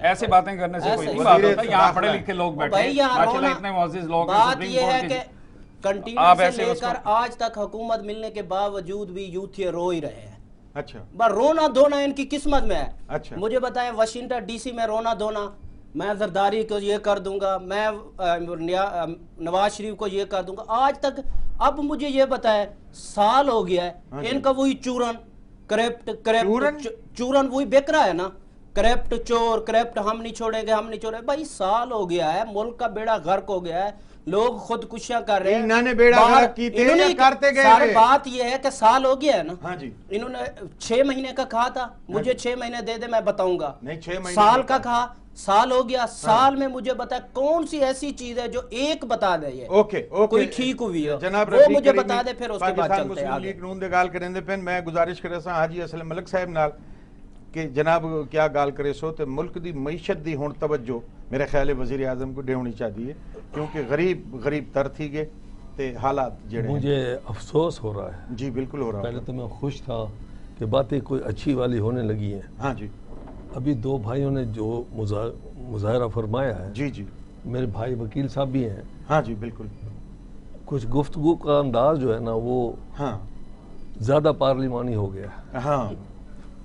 [SPEAKER 5] ایسے باتیں کرنے سے کوئی نہیں بات ہوتا. یہاں پڑھے لکھے لوگ بیٹھے ہیں ماشاءاللہ, اتنے معزز لوگ ہیں.
[SPEAKER 4] بات یہ ہے کہ کنٹینیو سے لے کر آج تک حکومت ملنے کے باوجود بھی یوتھ یہ رو ہی رہے ہیں.
[SPEAKER 1] اچھا,
[SPEAKER 4] بس رونا دھونا ان کی قسمت میں ہے.
[SPEAKER 1] اچھا,
[SPEAKER 4] مجھے بتائیں واشنگٹن ڈی سی میں رونا دھونا, میں زرداری کو یہ کر دوں گا, میں نواز شریف کو یہ کر دوں گا, آج تک. اب مجھے یہ بتائیں سال ہو گیا ہے ان کا وہی چورن چورن وہی بک رہا ہے نا, کرپٹ چور کرپٹ, ہم نہیں چھوڑیں گے ہم نہیں چھوڑیں گے. بھائی سال ہو گیا ہے, ملک کا بیڑا غرق ہو گیا ہے, لوگ خودکشیاں کر رہے ہیں.
[SPEAKER 1] انہوں نے بیڑا غرق کیتے ہیں یا کرتے گئے
[SPEAKER 4] سر بات یہ ہے کہ سال ہو گیا ہے نا.
[SPEAKER 1] ہاں جی,
[SPEAKER 4] انہوں نے 6 مہینے کا کہا تھا, مجھے 6 مہینے دے دے میں بتاؤں گا.
[SPEAKER 1] نہیں 6 مہینے
[SPEAKER 4] سال کا کہا, سال ہو گیا. سال میں مجھے بتا کون سی ایسی چیز ہے جو ایک بتا دے یہ کوئی ٹھیک ہوئی ہے,
[SPEAKER 1] جناب
[SPEAKER 4] وہ مجھے بتا دے, پھر اس کے بعد چلتے ہیں
[SPEAKER 1] مسلم لیگ نون دے گال کریں دے پین. میں گزارش کرے سا حاجی اسلم ملک صاحب نال کہ جناب کیا گال کرے سو تے ملک دی معیشت دی ہون توجہ میرے خیال وزیر اعظم کو ڈیونی چاہیے, کیونکہ غریب تر تھی گے تے حالات جڑے.
[SPEAKER 3] مجھے افسوس ہو رہا ہے.
[SPEAKER 1] جی بالکل ہو رہا ہے.
[SPEAKER 3] پہلے تو میں خوش تھا کہ باتیں کوئی اچھی والی ہونے لگی ہیں.
[SPEAKER 1] ہاں جی,
[SPEAKER 3] ابھی 2 بھائیوں نے جو مظاہرہ فرمایا ہے,
[SPEAKER 1] جی جی,
[SPEAKER 3] میرے بھائی وکیل صاحب بھی ہیں.
[SPEAKER 1] ہاں جی بالکل.
[SPEAKER 3] کچھ گفتگو کا انداز جو ہے نا وہ زیادہ پارلیمانی ہو گیا.
[SPEAKER 1] ہاں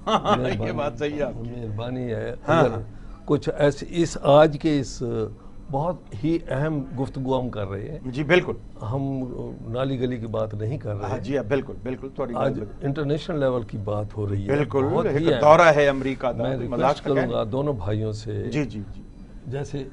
[SPEAKER 1] یہ بات صحیح ہے,
[SPEAKER 3] مہربانی ہے. اگر کچھ ایسے اس آج کے اس بہت ہی اہم گفتگو ہم کر رہے ہیں.
[SPEAKER 1] جی بالکل,
[SPEAKER 3] ہم نالی گلی کی بات نہیں کر رہے.
[SPEAKER 1] جی بالکل بالکل,
[SPEAKER 3] آج انٹرنیشنل لیول کی بات ہو رہی ہے.
[SPEAKER 1] بالکل, ایک دورہ ہے امریکہ کا.
[SPEAKER 3] میں ریکویسٹ کروں گا دونوں بھائیوں سے,
[SPEAKER 1] جی جی جی,
[SPEAKER 3] جیسے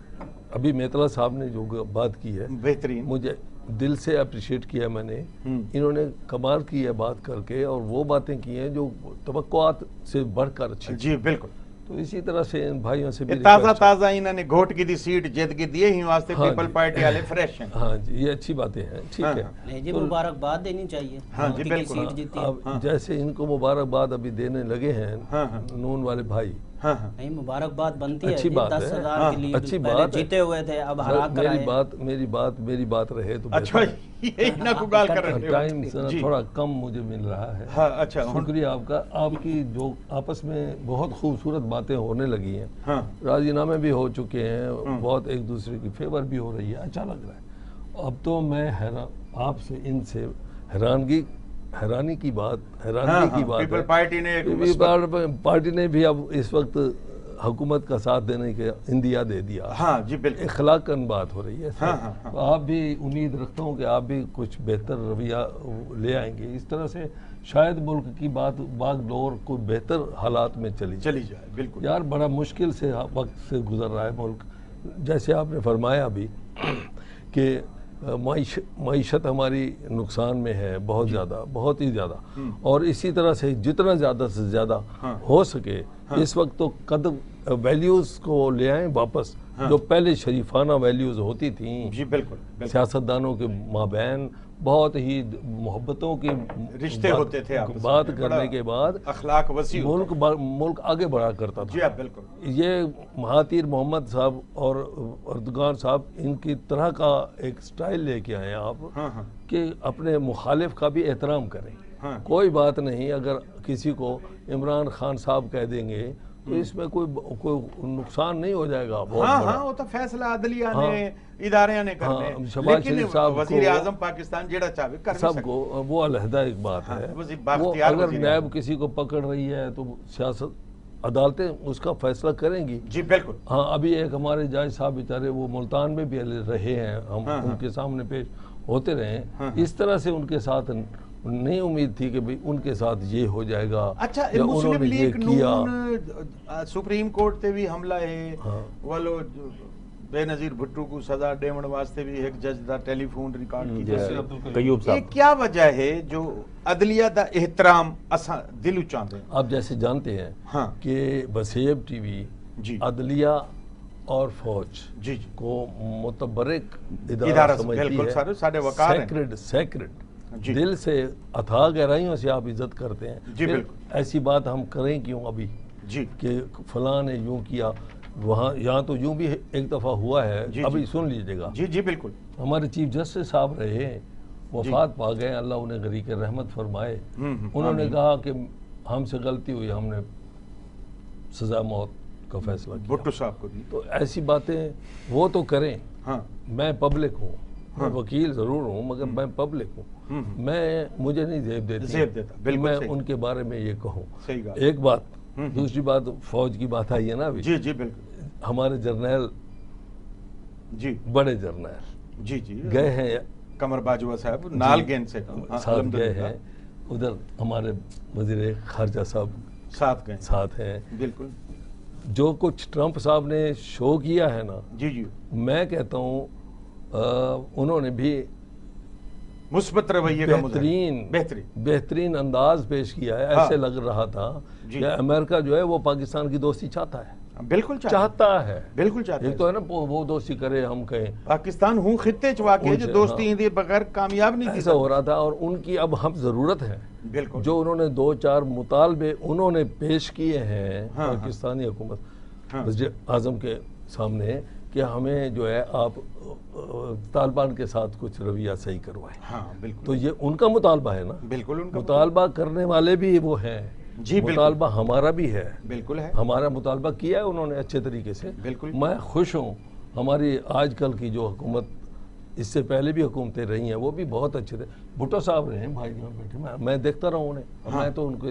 [SPEAKER 3] ابھی میتلا صاحب نے جو بات کی ہے
[SPEAKER 1] بہترین,
[SPEAKER 3] مجھے دل سے اپریشیٹ کیا میں نے. انہوں نے کمال کی ہے بات کر کے, اور وہ باتیں کی ہیں جو توقعات سے بڑھ کر اچھی.
[SPEAKER 1] جی بالکل.
[SPEAKER 3] تو اسی طرح سے ان بھائیوں سے بھی
[SPEAKER 1] تازہ انہوں نے گھوٹ کی دی سیٹ جیت کے دیے ہی واسطے پیپل پارٹی والے فریش ہیں.
[SPEAKER 3] ہاں جی, یہ اچھی باتیں ہیں. ٹھیک ہے,
[SPEAKER 4] نہیں جی مبارکباد دینی چاہیے.
[SPEAKER 1] ہاں جی بالکل.
[SPEAKER 3] اب جیسے ان کو مبارکباد ابھی دینے لگے ہیں نون والے بھائی,
[SPEAKER 4] نہیں مبارکباد بنتی ہے.
[SPEAKER 3] اچھی بات ہے,
[SPEAKER 4] 10,000 کے لیے
[SPEAKER 3] اچھی بات
[SPEAKER 4] جیتے ہوئے تھے, اب ہرا کر آئے.
[SPEAKER 3] میری بات رہے تو
[SPEAKER 1] اچھا یہی نہ کو گال کر رہے ہو.
[SPEAKER 3] ٹائم تھوڑا کم مجھے مل رہا ہے.
[SPEAKER 1] ہاں اچھا,
[SPEAKER 3] شکریہ آپ کا. آپ کی جو آپس میں بہت خوبصورت باتیں ہونے لگی ہیں, راضی نامے بھی ہو چکے ہیں, بہت ایک دوسرے کی فیور بھی ہو رہی ہے, اچھا لگ رہا ہے. اب تو میں آپ سے ان سے حیرانی کی بات
[SPEAKER 1] پیپل
[SPEAKER 3] پارٹی نے بھی اب اس وقت حکومت کا ساتھ دینے کے اندیا دے دیا.
[SPEAKER 1] ہاں جی بالکل,
[SPEAKER 3] اخلاقاً بات ہو رہی ہے. آپ بھی امید رکھتا ہوں کہ آپ بھی کچھ بہتر رویہ لے آئیں گے. اس طرح سے شاید ملک کی بات باغ دور کو بہتر حالات میں چلی
[SPEAKER 1] جائے. بالکل
[SPEAKER 3] یار, بڑا مشکل سے وقت سے گزر رہا ہے ملک. جیسے آپ نے فرمایا بھی کہ معیشت ہماری نقصان میں ہے بہت زیادہ، بہت ہی زیادہ، اور اسی طرح سے جتنا زیادہ سے زیادہ ہو سکے اس وقت تو ویلیوز کو لے آئیں واپس، جو پہلے شریفانہ ویلیوز ہوتی تھیں
[SPEAKER 1] جی بالکل
[SPEAKER 3] سیاستدانوں کے مابین، بہت ہی محبتوں کی
[SPEAKER 1] رشتے ہوتے تھے،
[SPEAKER 3] بات کرنے کے بعد
[SPEAKER 1] اخلاق وسیع
[SPEAKER 3] ملک آگے بڑھا کرتا تھا۔
[SPEAKER 1] جی بالکل،
[SPEAKER 3] یہ مہاتیر محمد صاحب اور اردگان صاحب ان کی طرح کا ایک سٹائل لے کے آئے آپ کہ اپنے مخالف کا بھی احترام کریں۔ کوئی بات نہیں اگر کسی کو عمران خان صاحب کہہ دیں گے تو اس میں کوئی نقصان نہیں ہو جائے گا بہت بڑا۔
[SPEAKER 1] وہ تو فیصلہ عدلیہ نے، ادارے نے کرنے، لیکن وزیر اعظم پاکستان جیڑا چاہے کر
[SPEAKER 3] سب کو، وہ علیحدہ ایک بات ہے۔ وہ اگر نیب کسی کو پکڑ رہی ہے تو سیاست عدالتیں اس کا فیصلہ کریں گی۔
[SPEAKER 1] جی بالکل۔
[SPEAKER 3] ہاں ابھی ایک ہمارے جج صاحب بیچارے وہ ملتان میں بھی رہے ہیں، ہم ان کے سامنے پیش ہوتے رہے ہیں، اس طرح سے ان کے ساتھ نہیں امید تھی کہ بھئی ان کے ساتھ یہ ہو جائے گا۔
[SPEAKER 1] اچھا
[SPEAKER 3] یا
[SPEAKER 1] مسلم
[SPEAKER 3] انہوں نے یہ
[SPEAKER 1] لیگ
[SPEAKER 3] کیا۔
[SPEAKER 1] نون سپریم کورٹ تے بھی حملہ ہے، والو بے نظیر بھٹو کو سزا دیون واسطے بھی ایک جج دا ٹیلی فون ریکارڈ کی
[SPEAKER 2] قیوب
[SPEAKER 1] یہ
[SPEAKER 2] صاحب،
[SPEAKER 1] کیا وجہ ہے جو عدلیہ دا احترام اساں دلو چاہتے ہیں؟
[SPEAKER 3] آپ جیسے جانتے ہیں کہ وسیب ٹی وی
[SPEAKER 1] جی
[SPEAKER 3] عدلیہ اور فوج
[SPEAKER 1] جی
[SPEAKER 3] کو متبرک
[SPEAKER 1] ادارہ
[SPEAKER 3] ادارہ سمجھتی
[SPEAKER 1] بالکل
[SPEAKER 3] ہے،
[SPEAKER 1] سارے وقار ہیں،
[SPEAKER 3] سیکرڈ
[SPEAKER 1] جی
[SPEAKER 3] دل سے اتھاہ گہرائیوں سے آپ عزت کرتے ہیں۔
[SPEAKER 1] جی
[SPEAKER 3] پھر
[SPEAKER 1] بالکل۔
[SPEAKER 3] ایسی بات ہم کریں کیوں ابھی
[SPEAKER 1] جی
[SPEAKER 3] کہ فلاں نے یوں کیا، وہاں یہاں تو یوں بھی ایک دفعہ ہوا ہے، ابھی سن لیجئے گا۔
[SPEAKER 1] جی جی بالکل۔
[SPEAKER 3] ہمارے چیف جسٹس صاحب رہے، وفات پا گئے، اللہ انہیں غریق رحمت فرمائے۔ انہوں نے کہا کہ ہم سے غلطی ہوئی، ہم نے سزا موت کا فیصلہ کیا۔
[SPEAKER 1] بھٹو صاحب کو دی
[SPEAKER 3] تو ایسی باتیں وہ تو کریں۔
[SPEAKER 1] ہاں
[SPEAKER 3] میں پبلک ہوں، میں وکیل ضرور ہوں مگر میں پبلک ہوں، مجھے نہیں زیب دیتی کہ میں ان کے بارے میں یہ کہوں۔ ایک بات، دوسری بات فوج کی بات آئی ہے نا ابھی۔
[SPEAKER 1] جی جی بالکل۔
[SPEAKER 3] ہمارے جرنیل،
[SPEAKER 1] جی
[SPEAKER 3] بڑے جرنیل
[SPEAKER 1] جی جی
[SPEAKER 3] گئے ہیں،
[SPEAKER 1] قمر باجوہ صاحب نال گین سے
[SPEAKER 3] ساتھ گئے ہیں، ادھر ہمارے وزیر خارجہ صاحب ساتھ ہیں۔
[SPEAKER 1] بالکل۔
[SPEAKER 3] جو کچھ ٹرمپ صاحب نے شو کیا ہے نا،
[SPEAKER 1] جی جی
[SPEAKER 3] میں کہتا ہوں انہوں نے بھی
[SPEAKER 1] مثبت رویے کا
[SPEAKER 3] بہترین انداز پیش کیا ہے۔ ایسے لگ رہا تھا کہ امریکہ جو ہے وہ پاکستان کی دوستی چاہتا ہے،
[SPEAKER 1] بالکل
[SPEAKER 3] چاہتا ہے،
[SPEAKER 1] بالکل چاہتا ہے۔
[SPEAKER 3] ایک تو ہے نا وہ دوستی کرے، ہم کہیں
[SPEAKER 1] پاکستان ہوں خطے چواکے جو دوستی ہندی بغیر کامیاب نہیں
[SPEAKER 3] ایسا ہو رہا تھا، اور ان کی اب ہم ضرورت ہے۔
[SPEAKER 1] بالکل۔
[SPEAKER 3] جو انہوں نے 2-4 مطالبے انہوں نے پیش کیے ہیں پاکستانی حکومت وزیر اعظم کے سامنے کہ ہمیں جو ہے آپ طالبان کے ساتھ کچھ رویہ صحیح کروائیں۔
[SPEAKER 1] ہاں بالکل۔
[SPEAKER 3] تو یہ ان کا مطالبہ ہے نا،
[SPEAKER 1] بالکل ان کا
[SPEAKER 3] مطالبہ کرنے والے بھی وہ ہیں،
[SPEAKER 1] جی
[SPEAKER 3] مطالبہ ہمارا بھی ہے،
[SPEAKER 1] بالکل ہے،
[SPEAKER 3] ہمارا مطالبہ کیا ہے انہوں نے اچھے طریقے سے۔
[SPEAKER 1] بالکل
[SPEAKER 3] میں خوش ہوں، ہماری آج کل کی جو حکومت، اس سے پہلے بھی حکومتیں رہی ہیں، وہ بھی بہت اچھے تھے۔ بھٹو صاحب رہے ہیں بھائی جان بیٹھے، میں دیکھتا رہا ہوں انہیں، میں تو ان کو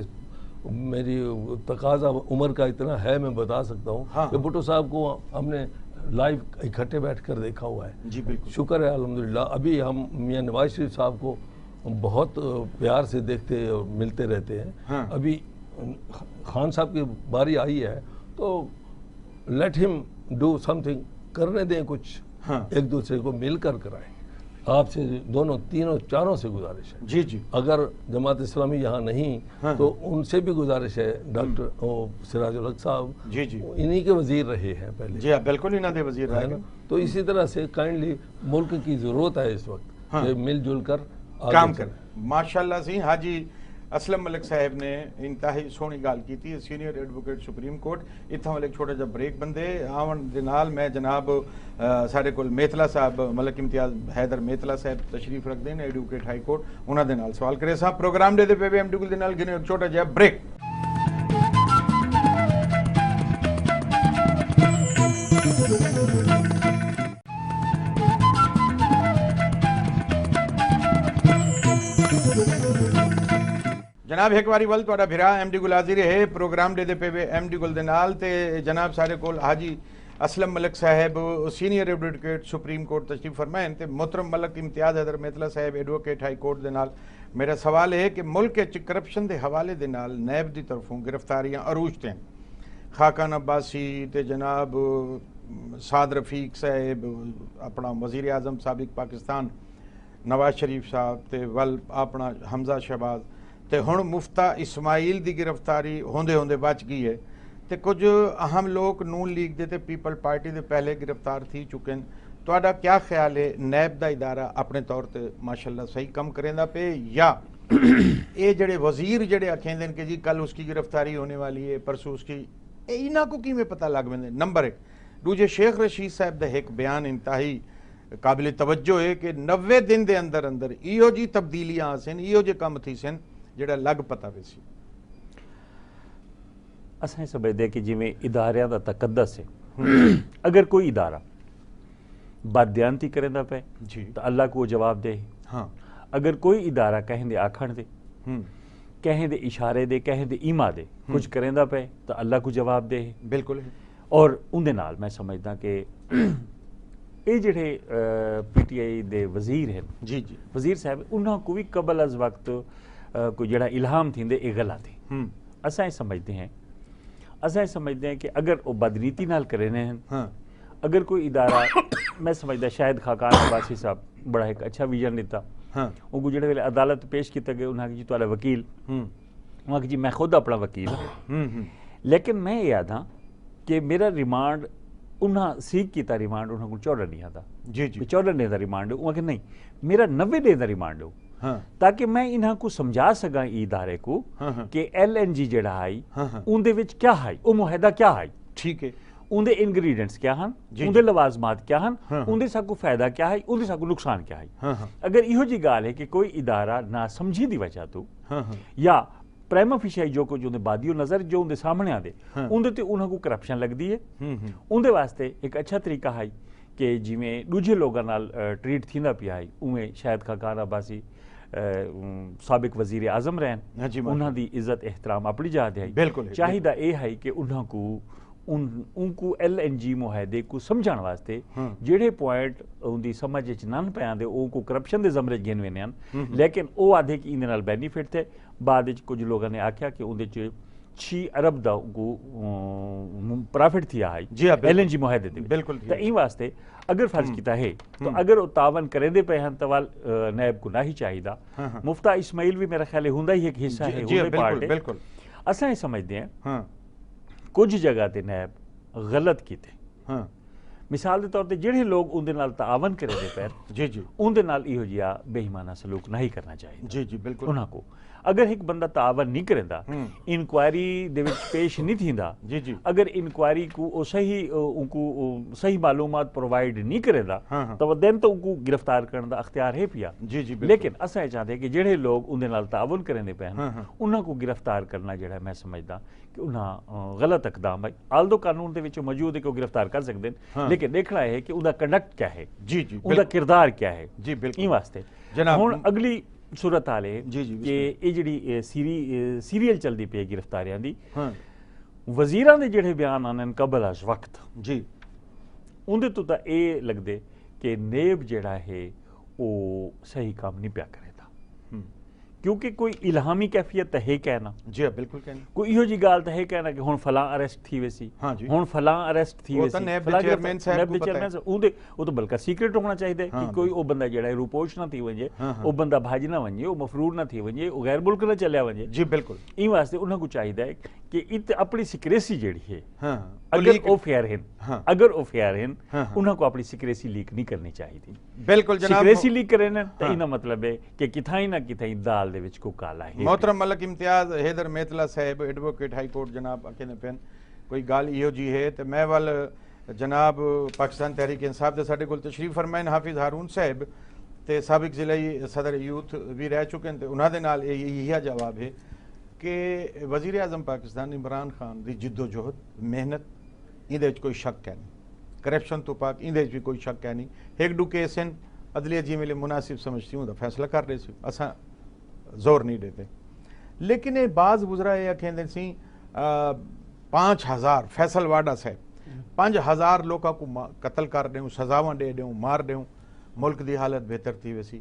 [SPEAKER 3] میری تقاضا عمر کا اتنا ہے، میں بتا سکتا ہوں کہ بھٹو صاحب کو ہم نے لائیو اکٹھے بیٹھ کر دیکھا ہوا ہے۔
[SPEAKER 1] جی بالکل،
[SPEAKER 3] شکر ہے الحمدللہ۔ ابھی ہم میاں نواز شریف صاحب کو بہت پیار سے دیکھتے اور ملتے رہتے ہیں۔ ابھی خان صاحب کی باری آئی ہے تو لیٹ ہم ڈو سم تھنگ، کرنے دیں کچھ، ایک دوسرے کو مل کر کرائیں۔ آپ سے دونوں تینوں چاروں سے گزارش ہے،
[SPEAKER 1] جی جی،
[SPEAKER 3] اگر جماعت اسلامی یہاں نہیں تو ان سے بھی گزارش ہے، ڈاکٹر سراج الحق صاحب
[SPEAKER 1] جی جی
[SPEAKER 3] انہی کے وزیر رہے ہیں پہلے،
[SPEAKER 1] جی بالکل انہاں دے وزیر رہے ہیں،
[SPEAKER 3] تو اسی طرح سے کائنڈلی ملک کی ضرورت ہے اس وقت کہ مل جل کر
[SPEAKER 1] کام کریں۔ ماشاءاللہ سی حاجی اسلم ملک صاحب نے انتہائی سونی گال کی تھی، سینئر ایڈوکیٹ سپریم کورٹ۔ اتھاں ایک چھوٹا جا بریک بندے آون دے نال میں جناب سارے کول میتلا صاحب ملک امتیاز حیدر میتلا صاحب تشریف رکھ دین ایڈوکیٹ ہائی کورٹ، انہاں دے نال سوال کرے صاحب پروگرام دے پے ایم ڈی گل دے نال گنے ایک چھوٹا جا بریک۔ جناب ایک باری ول تہاڈا بھرا ایم ڈی گل حاضر ہے پروگرام دے پے ایم ڈی گل دے نال تے جناب سارے کول حاجی اسلم ملک صاحب سینئر ایڈوکیٹ سپریم کورٹ تشریف فرمائیں تے محترم ملک امتیاز حیدر میتلا صاحب ایڈوکیٹ ہائی کورٹ دے نال۔ میرا سوال ہے کہ ملک وچ کرپشن دے حوالے دے نال نیب دی طرفوں گرفتاریاں عروج تے خاقان عباسی تے جناب سعد رفیق صاحب اپنا وزیر اعظم سابق پاکستان نواز شریف صاحب تے ول اپنا حمزہ شہباز تے ہن مفتا اسماعیل دی گرفتاری ہوندے ہوندے بچ گئی ہے تے کچھ اہم لوگ نون لیگ دے تے پیپل پارٹی دے پہلے گرفتار تھی چکے ہیں. تہاڈا کیا خیال ہے نیب دا ادارہ اپنے طور تے ماشاءاللہ صحیح کم کریندا پے یا اے جڑے وزیر جڑے آکھیندے کہ جی کل اس کی گرفتاری ہونے والی ہے پرسوں اس کی انہاں کو کیویں پتہ لگ ویندے. نمبر 1 دوجے شیخ رشید صاحب دا ایک بیان انتہائی قابل توجہ ہے کہ 90 دن دے اندر اندر ایہو جی تبدیلیاں آسن ایہو جے کم تھی سن جڑا لگ پتہ وے سی.
[SPEAKER 2] اساں سمجھدے کہ جویں اداریاں دا تقدس ہے اگر کوئی ادارہ بددیانتی کریندا پے
[SPEAKER 1] جی
[SPEAKER 2] تو اللہ کو جواب دے.
[SPEAKER 1] ہاں
[SPEAKER 2] اگر کوئی ادارہ کہیں دے آکھن دے کہیں دے اشارے دے کہیں دے ایما دے کچھ کریندا پے تو اللہ کو جواب دے.
[SPEAKER 1] بالکل.
[SPEAKER 2] اور ان دے نال میں سمجھدا کہ اے جڑے پی ٹی آئی دے وزیر ہیں
[SPEAKER 1] جی جی
[SPEAKER 2] وزیر صاحب انہاں کو بھی قبل از وقت کوئی جڑا الہام تھیندے اے غلط ہے. اساں سمجھتے ہیں کہ اگر وہ بدنیتی نال کرنے ہیں اگر کوئی ادارہ میں سمجھدا شاید خاقان عباسی صاحب بڑا ایک اچھا ویژن دیتا ان کو جڑے ویلے عدالت پیش کیتا گیا انہاں کہ جی تواڈا وکیل انہاں کہ جی میں خود اپنا وکیل ہوں لیکن میں یاد ہاں کہ میرا ریمانڈ انہاں سیکھ کیتا ریمانڈ انہاں کو 14 نہیں آتا
[SPEAKER 1] جی جی
[SPEAKER 2] 14 دن دا ریمانڈ انہاں کہ نہیں میرا 90 دن دا ریمانڈ ہو تاکہ میں انہاں کو سمجھا سکاں ادارے کو کہ ایل این جی جڑا آئی ان دے وچ کیا ہے او معاہدہ کیا ہے
[SPEAKER 1] ٹھیک ہے
[SPEAKER 2] ان دے انگریڈینٹس کیا ہیں ان دے لوازمات کیا ہیں ان دے ساکو فائدہ کیا ہے ان دے ساکو نقصان کیا ہے. اگر ایہو جی گال ہے کہ کوئی ادارہ نہ سمجھی دی وجہ تو یا پرائما فیشائی جو کچھ اندے بادیو نظر جو اندے سامنے آدے اندے تے انہاں کو کرپشن لگ دی ہے اندے واسطے ایک اچھا طریقہ ہے کہ جی میں دوجے لوگاں نال ٹریٹ تھیندا پیا ہے اویں شاید خاقان عباسی سابق وزیر اعظم رہن انہاں دی عزت احترام اپنی جا دے چاہیدہ اے ہے کہ انہاں کو ان کو ایل این جی معاہدے کو سمجھان واسطے جڑے پوائنٹ ان دی سمجھ وچ نہ پیاں دے او کو کرپشن دے زمرے گن وینے ہیں لیکن او آدھے کہ اندے نال بینیفٹ تھے بعد وچ کچھ لوگاں نے آکھیا کہ اون دے چ 6 ارب دا کو پرافٹ تھیا ہے ایل این جی معاہدے دے بالکل. تے این واسطے اگر فرض کیتا ہے تو اگر او تعاون کرے دے پے ہیں توال نیب کو نہیں چاہیدا. مفتا اسماعیل بھی میرا خیال ہے ہوندا ہی ایک حصہ ہے ہوندا پارٹ بالکل. اساں یہ سمجھدے ہیں کچھ جگہ تے نیب غلط کیتے مثال دے طور تے جڑے لوگ ان دے نال تعاون کرے دے پیر جی جی ان دے نال ایہو جیا بے ایمانہ سلوک نہیں کرنا چاہیے جی جی بالکل. انہاں کو اگر ایک بندہ تعاون نہیں کریندا انکوائری دے وچ پیش نہیں تھیندا جی جی اگر انکوائری کو او صحیح ان کو صحیح معلومات پرووائڈ نہیں کریندا تو دین تو ان کو گرفتار کرن دا اختیار ہے پیا جی جی. لیکن اساں چاہتے کہ جڑے لوگ ان دے نال تعاون کرنے پے انہاں کو گرفتار کرنا جڑا میں سمجھدا کہ انہاں غلط اقدام ہے آلدو قانون دے وچ موجود ہے کہ وہ گرفتار کر سکدے ہیں لیکن دیکھنا ہے کہ ان دا کنڈکٹ کیا ہے جی جی ان دا کردار کیا ہے جی بالکل. این واسطے جناب ہن اگلی صورت حال ہے کہ یہ جڑی سیریل چلدی پئی گرفتاریاں دی وزیراں دے جڑے بیان آنے قبل از وقت جی ان دے تو تا اے لگدے کہ نیب جڑا ہے او صحیح کام نہیں پیا کرے دا کیونکہ کوئی الہامی کیفیت تے ہے کہنا جی بالکل کہنا کوئی ایہو جی گال تے ہے کہنا کہ ہن فلاں اریسٹ تھی ویسی ہن فلاں اریسٹ تھی ویسی
[SPEAKER 1] نیب دے چیئرمین صاحب کو پتہ ہے
[SPEAKER 2] او تو بلکہ سیکرٹ ہونا چاہیے کہ کوئی او بندہ جڑا ہے روپوش نہ تھی ونجے او بندہ بھاج نہ ونجے او مفرور نہ تھی ونجے او غیر ملک نہ چلیا ونجے جی بالکل. این واسطے انہاں کو چاہیے کہ اپنی سیکریسی جڑی ہے اگر او فیئر ہیں انہاں کو اپنی سیکریسی لیک نہیں کرنی چاہیے تھی بالکل جناب. سیکریسی لیک کرنے تے اینا مطلب ہے کہ کتھائی نہ کتھائی دال دے وچ کو کالا ہے.
[SPEAKER 1] محترم ملک امتیاز حیدر میتلا صاحب ایڈوکیٹ ہائی کورٹ جناب اکھنے پین کوئی گال ایہو جی ہے تے میں ول جناب پاکستان تحریک انصاف دے ساڈے کول تشریف فرمائن حافظ ہارون صاحب تے سابق ضلعی صدر یوتھ بھی رہ چکے ہیں تے انہاں دے نال یہی جواب ہے کہ وزیر اعظم پاکستان عمران خان دی جد و جہد محنت اندے وچ کوئی شک ہے نہیں کرپشن تو پاک اندے وچ بھی کوئی شک ہے نہیں. ایک دو کیس ہیں عدلیہ جی میں مناسب سمجھتی ہوں تو فیصلہ کر رہے سی اساں زور نہیں دیتے لیکن بعض وزراء یہ کہندے سی 5000 فیصل واڈا صاحب 5000 لوگوں کو قتل کر دوں سزاواں دے دوں مار دوں ملک دی حالت بہتر تھی ویسی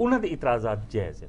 [SPEAKER 2] ਉਹਨਾਂ ਦੇ ਇਤਰਾਜ਼ਾਤ ਜਾਇਜ਼ ਹੈ।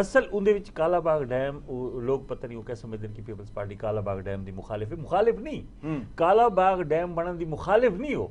[SPEAKER 2] ਅਸਲ ਉਹਦੇ ਵਿੱਚ ਕਾਲਾ ਬਾਗ ਡੈਮ ਉਹ ਲੋਕ ਪਤਾ ਨਹੀਂ ਉਹ ਕਿਹ ਸਮਝਦੇ ਨੇ ਕਿ ਪੀਪਲਸ ਪਾਰਟੀ ਕਾਲਾ ਬਾਗ ਡੈਮ ਦੀ ਮੁਖਾਲਿਫ ਹੈ। ਮੁਖਾਲਿਫ ਨਹੀਂ, ਕਾਲਾ ਬਾਗ ਡੈਮ ਬਣਨ ਦੀ ਮੁਖਾਲਿਫ ਨਹੀਂ ਹੋ,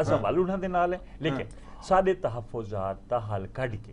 [SPEAKER 2] ਅਸਾਂ ਵੱਲ ਉਹਨਾਂ ਦੇ ਨਾਲ ਹੈ, ਲੇਕਿਨ ਸਾਡੇ ਤਹਫੁਜ਼ਾਤ ਦਾ ਹੱਲ ਕੱਢ ਕੇ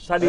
[SPEAKER 2] ਸਾਡੀ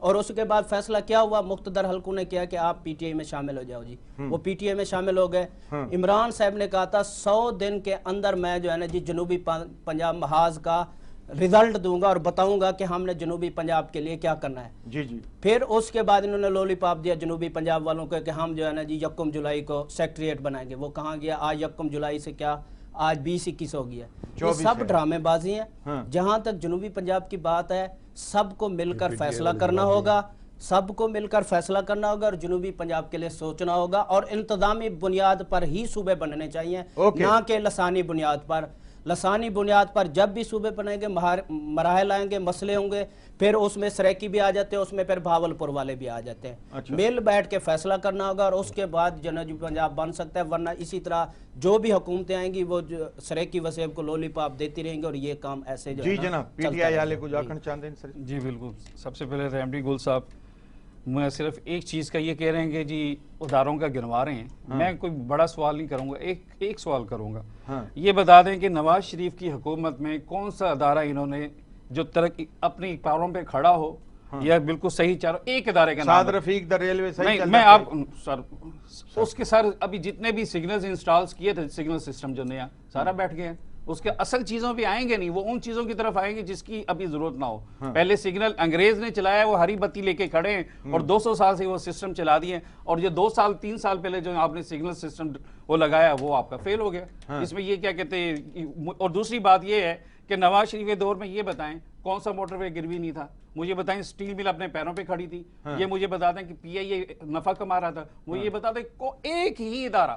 [SPEAKER 4] اور اس کے بعد فیصلہ کیا ہوا, مقتدر حلقوں نے کیا کہ آپ پی ٹی آئی میں شامل ہو جاؤ جی. وہ پی ٹی آئی میں شامل ہو گئے. عمران صاحب نے کہا تھا 100 دن کے اندر میں جو ہے نا جی جنوبی پنجاب محاذ کا رزلٹ دوں گا اور بتاؤں گا کہ ہم نے جنوبی پنجاب کے لیے کیا کرنا ہے.
[SPEAKER 1] جی جی.
[SPEAKER 4] پھر اس کے بعد انہوں نے لولی پاپ دیا جنوبی پنجاب والوں کو کہ ہم جو ہے نا جی 1 جولائی کو سیکٹریٹ بنائیں گے. وہ کہاں گیا؟ آج 1 جولائی سے کیا آج 20-21 ہو گیا. یہ سب ڈرامے بازی ہیں. جہاں تک جنوبی پنجاب کی بات ہے, سب کو مل کر فیصلہ کرنا ہوگا, سب کو مل کر فیصلہ کرنا ہوگا اور جنوبی پنجاب کے لیے سوچنا ہوگا, اور انتظامی بنیاد پر ہی صوبے بننے چاہیے, نہ کہ لسانی بنیاد پر. لسانی بنیاد پر جب بھی صوبے بنیں گے مراحل آئیں گے, مسئلے ہوں گے, پھر اس میں سریکی بھی آ جاتے ہیں, اس میں پھر بھاولپور والے بھی آ جاتے ہیں. مل بیٹھ کے فیصلہ کرنا ہوگا اور اس کے بعد جنوبی پنجاب بن سکتا ہے. ورنہ اسی طرح جو بھی حکومتیں آئیں گی وہ سریکی وسیب کو لولی پاپ دیتی رہیں گی اور یہ کام ایسے جو
[SPEAKER 1] جی جناب پی ٹی آئی والے کو جا کر چاندین سر.
[SPEAKER 5] جی بالکل. سب سے پہلے ریمڈی گل صاحب, میں صرف ایک چیز کا یہ کہہ رہے ہیں کہ جی اداروں کا گنوا رہے ہیں. میں کوئی بڑا سوال نہیں کروں گا, ایک سوال کروں گا. یہ بتا دیں کہ نواز شریف کی حکومت میں کون سا ادارہ انہوں نے جو ترقی اپنی پاوروں پہ کھڑا ہو یا بالکل صحیح چاروں, ایک ادارے کا نام.
[SPEAKER 1] سعد رفیق دا ریلوے صحیح
[SPEAKER 5] میں آپ سر اس کے سر ابھی جتنے بھی سگنلز انسٹالز کیے تھے, سگنل سسٹم جو نیا سارا بیٹھ گئے ہیں. اس کے اصل چیزوں پہ آئیں گے نہیں, وہ ان چیزوں کی طرف آئیں گے جس کی ابھی ضرورت نہ ہو. پہلے سگنل انگریز نے چلایا, وہ ہری بتی لے کے کھڑے ہیں اور 200 سال سے وہ سسٹم چلا دیے, اور جو 2 سال 3 سال پہلے جو آپ نے سگنل سسٹم وہ لگایا وہ آپ کا فیل ہو گیا. اس میں یہ کیا کہتے ہیں. اور دوسری بات یہ ہے کہ نواز شریف کے دور میں یہ بتائیں کون سا موٹر وے گروی نہیں تھا, مجھے بتائیں سٹیل مل اپنے پیروں پہ کھڑی تھی, یہ مجھے بتا دیں کہ پی آئی اے نفع کما رہا تھا, وہ یہ بتا دیں ایک ہی ادارہ,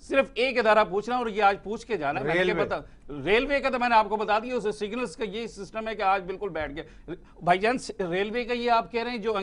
[SPEAKER 5] صرف ایک ادارہ پوچھنا, اور یہ آج پوچھ کے جانا. میں نے بتا ریلوے کا تو میں نے آپ کو بتا دیا, اسے سگنلز کا یہ سسٹم ہے کہ آج بالکل بیٹھ گیا. بھائی جان ریلوے کا یہ آپ کہہ رہے ہیں جو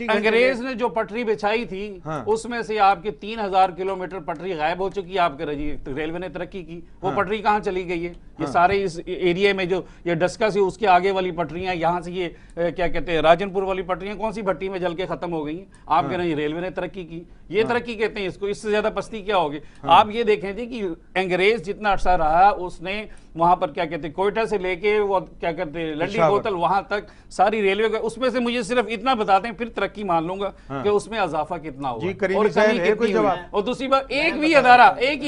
[SPEAKER 5] انگریز نے جو پٹری بچھائی تھی اس میں سے آپ کے 3000 کلومیٹر پٹری غائب ہو چکی ہے. آپ کے ریلوے نے ترقی کی, وہ پٹری کہاں چلی گئی ہے؟ یہ سارے اس ایریا میں جو یہ ڈسکا سے اس کے آگے والی پٹریاں, یہاں سے یہ کیا کہتے ہیں راجن پور والی پٹریاں کون سی بھٹی میں جل کے ختم ہو گئی ہیں؟ آپ کہہ رہے ہیں ریلوے نے ترقی کی. یہ ترقی کہتے ہیں اس کو, اس سے زیادہ پستی کیا ہوگی؟ آپ یہ دیکھیں جی کہ انگریز جتنا عرصہ رہا اس نے وہاں پر کیا کہتے ہیں کوئٹہ سے لے کے وہ کیا کہتے ہیں لنڈی بوتل وہاں تک ساری ریلوے کا, اس میں سے مجھے صرف اتنا بتا دیں پھر ترقی مان لوں گا کہ اس میں اضافہ کتنا ہوگا اور کمی کتنی ہوئی. اور دوسری بات ایک ہی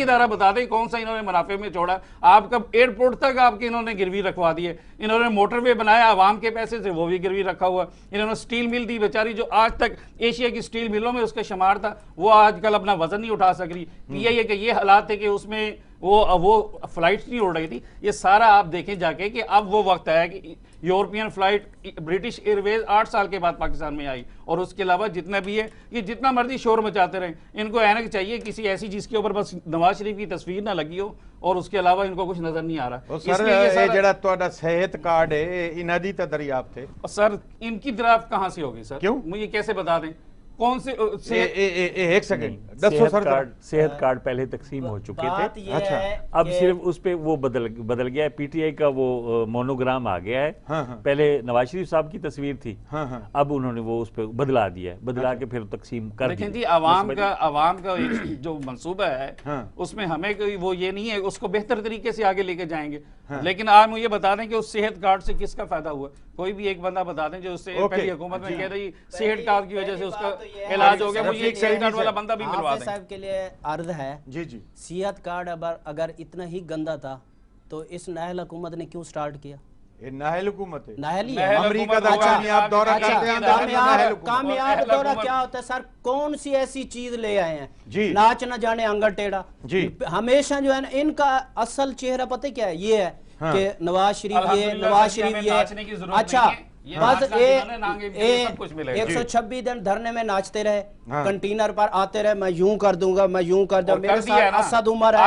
[SPEAKER 5] ادارہ بتا دیں کون سا انہوں نے منافع میں چھوڑا. آپ کا ایئرپورٹ تک آپ کے انہوں نے گروی رکھوا دیے, انہوں نے موٹر وے بنایا عوام کے پیسے سے, وہ بھی گروی رکھا ہوا. انہوں نے سٹیل مل دی بیچاری جو آج تک ایشیا کی سٹیل ملوں میں اس کا شمار تھا, وہ آج کل اپنا وزن نہیں اٹھا سک رہی. پی آئی اے کے یہ حالات تھے کہ اس میں وہ فلائٹس نہیں اڑ رہی تھی. یہ سارا آپ دیکھیں جا کے کہ اب وہ وقت ہے کہ یورپین فلائٹ برٹش ایئر ویز 8 سال کے بعد پاکستان میں آئی, اور اس کے علاوہ جتنا بھی ہے یہ جتنا مرضی شور مچاتے رہیں, ان کو اینک چاہیے کسی ایسی چیز کے اوپر بس نواز شریف کی تصویر نہ لگی ہو اور اس کے علاوہ ان کو کچھ نظر نہیں آ رہا.
[SPEAKER 1] سر یہ جڑا تہاڈا صحت کارڈ ہے انہاں دی تے دریافت ہے
[SPEAKER 5] سر, ان کی دریافت کہاں سے ہوگی سر؟
[SPEAKER 1] کیوں
[SPEAKER 5] مجھے کیسے بتا دیں کون سے
[SPEAKER 1] ایک سیکنڈ
[SPEAKER 2] صحت کارڈ پہلے تقسیم ہو چکے تھے, اب صرف اس پہ وہ بدل گیا ہے. پی ٹی آئی کا وہ مونوگرام آ گیا ہے, پہلے نواز شریف صاحب کی تصویر تھی, اب انہوں نے وہ اس پہ بدلا دیا ہے, بدلا کے پھر تقسیم کر دی.
[SPEAKER 5] لیکن جی عوام کا جو منصوبہ ہے اس میں ہمیں وہ یہ نہیں ہے, اس کو بہتر طریقے سے آگے لے کے جائیں گے. لیکن آپ مجھے بتا دیں کہ اس صحت کارڈ سے کس کا فائدہ ہوا؟ کوئی بھی ایک بندہ بتا دیں جو اس سے پہلی حکومت میں کہہ رہی صحت کارڈ کی وجہ سے اس کا علاج ہو گیا. مجھے ایک صحت کارڈ والا بندہ بھی ملوا دیں.
[SPEAKER 4] صاحب کے لیے عرض ہے
[SPEAKER 1] جی جی,
[SPEAKER 4] صحت کارڈ اگر اتنا ہی گندا تھا تو اس نااہل حکومت نے کیوں سٹارٹ کیا؟
[SPEAKER 1] یہ نااہل حکومت ہے,
[SPEAKER 4] نااہل ہی ہے.
[SPEAKER 1] امریکہ دا کامیاب دورہ کرتے ہیں,
[SPEAKER 4] کامیاب دورہ کیا ہوتا ہے سر؟ کون سی ایسی چیز لے آئے ہیں ناچ نہ جانے انگل ٹیڑھا. ہمیشہ جو ہے نا ان کا اصل چہرہ پتہ کیا ہے؟ یہ ہے کہ نواز شریف یہ اچھا بس 126 دن دھرنے میں ناچتے رہے, کنٹینر پر آتے رہے, میں یوں کر دوں گا, میں یوں کر دوں گا, میرے ساتھ اسد عمر ہے,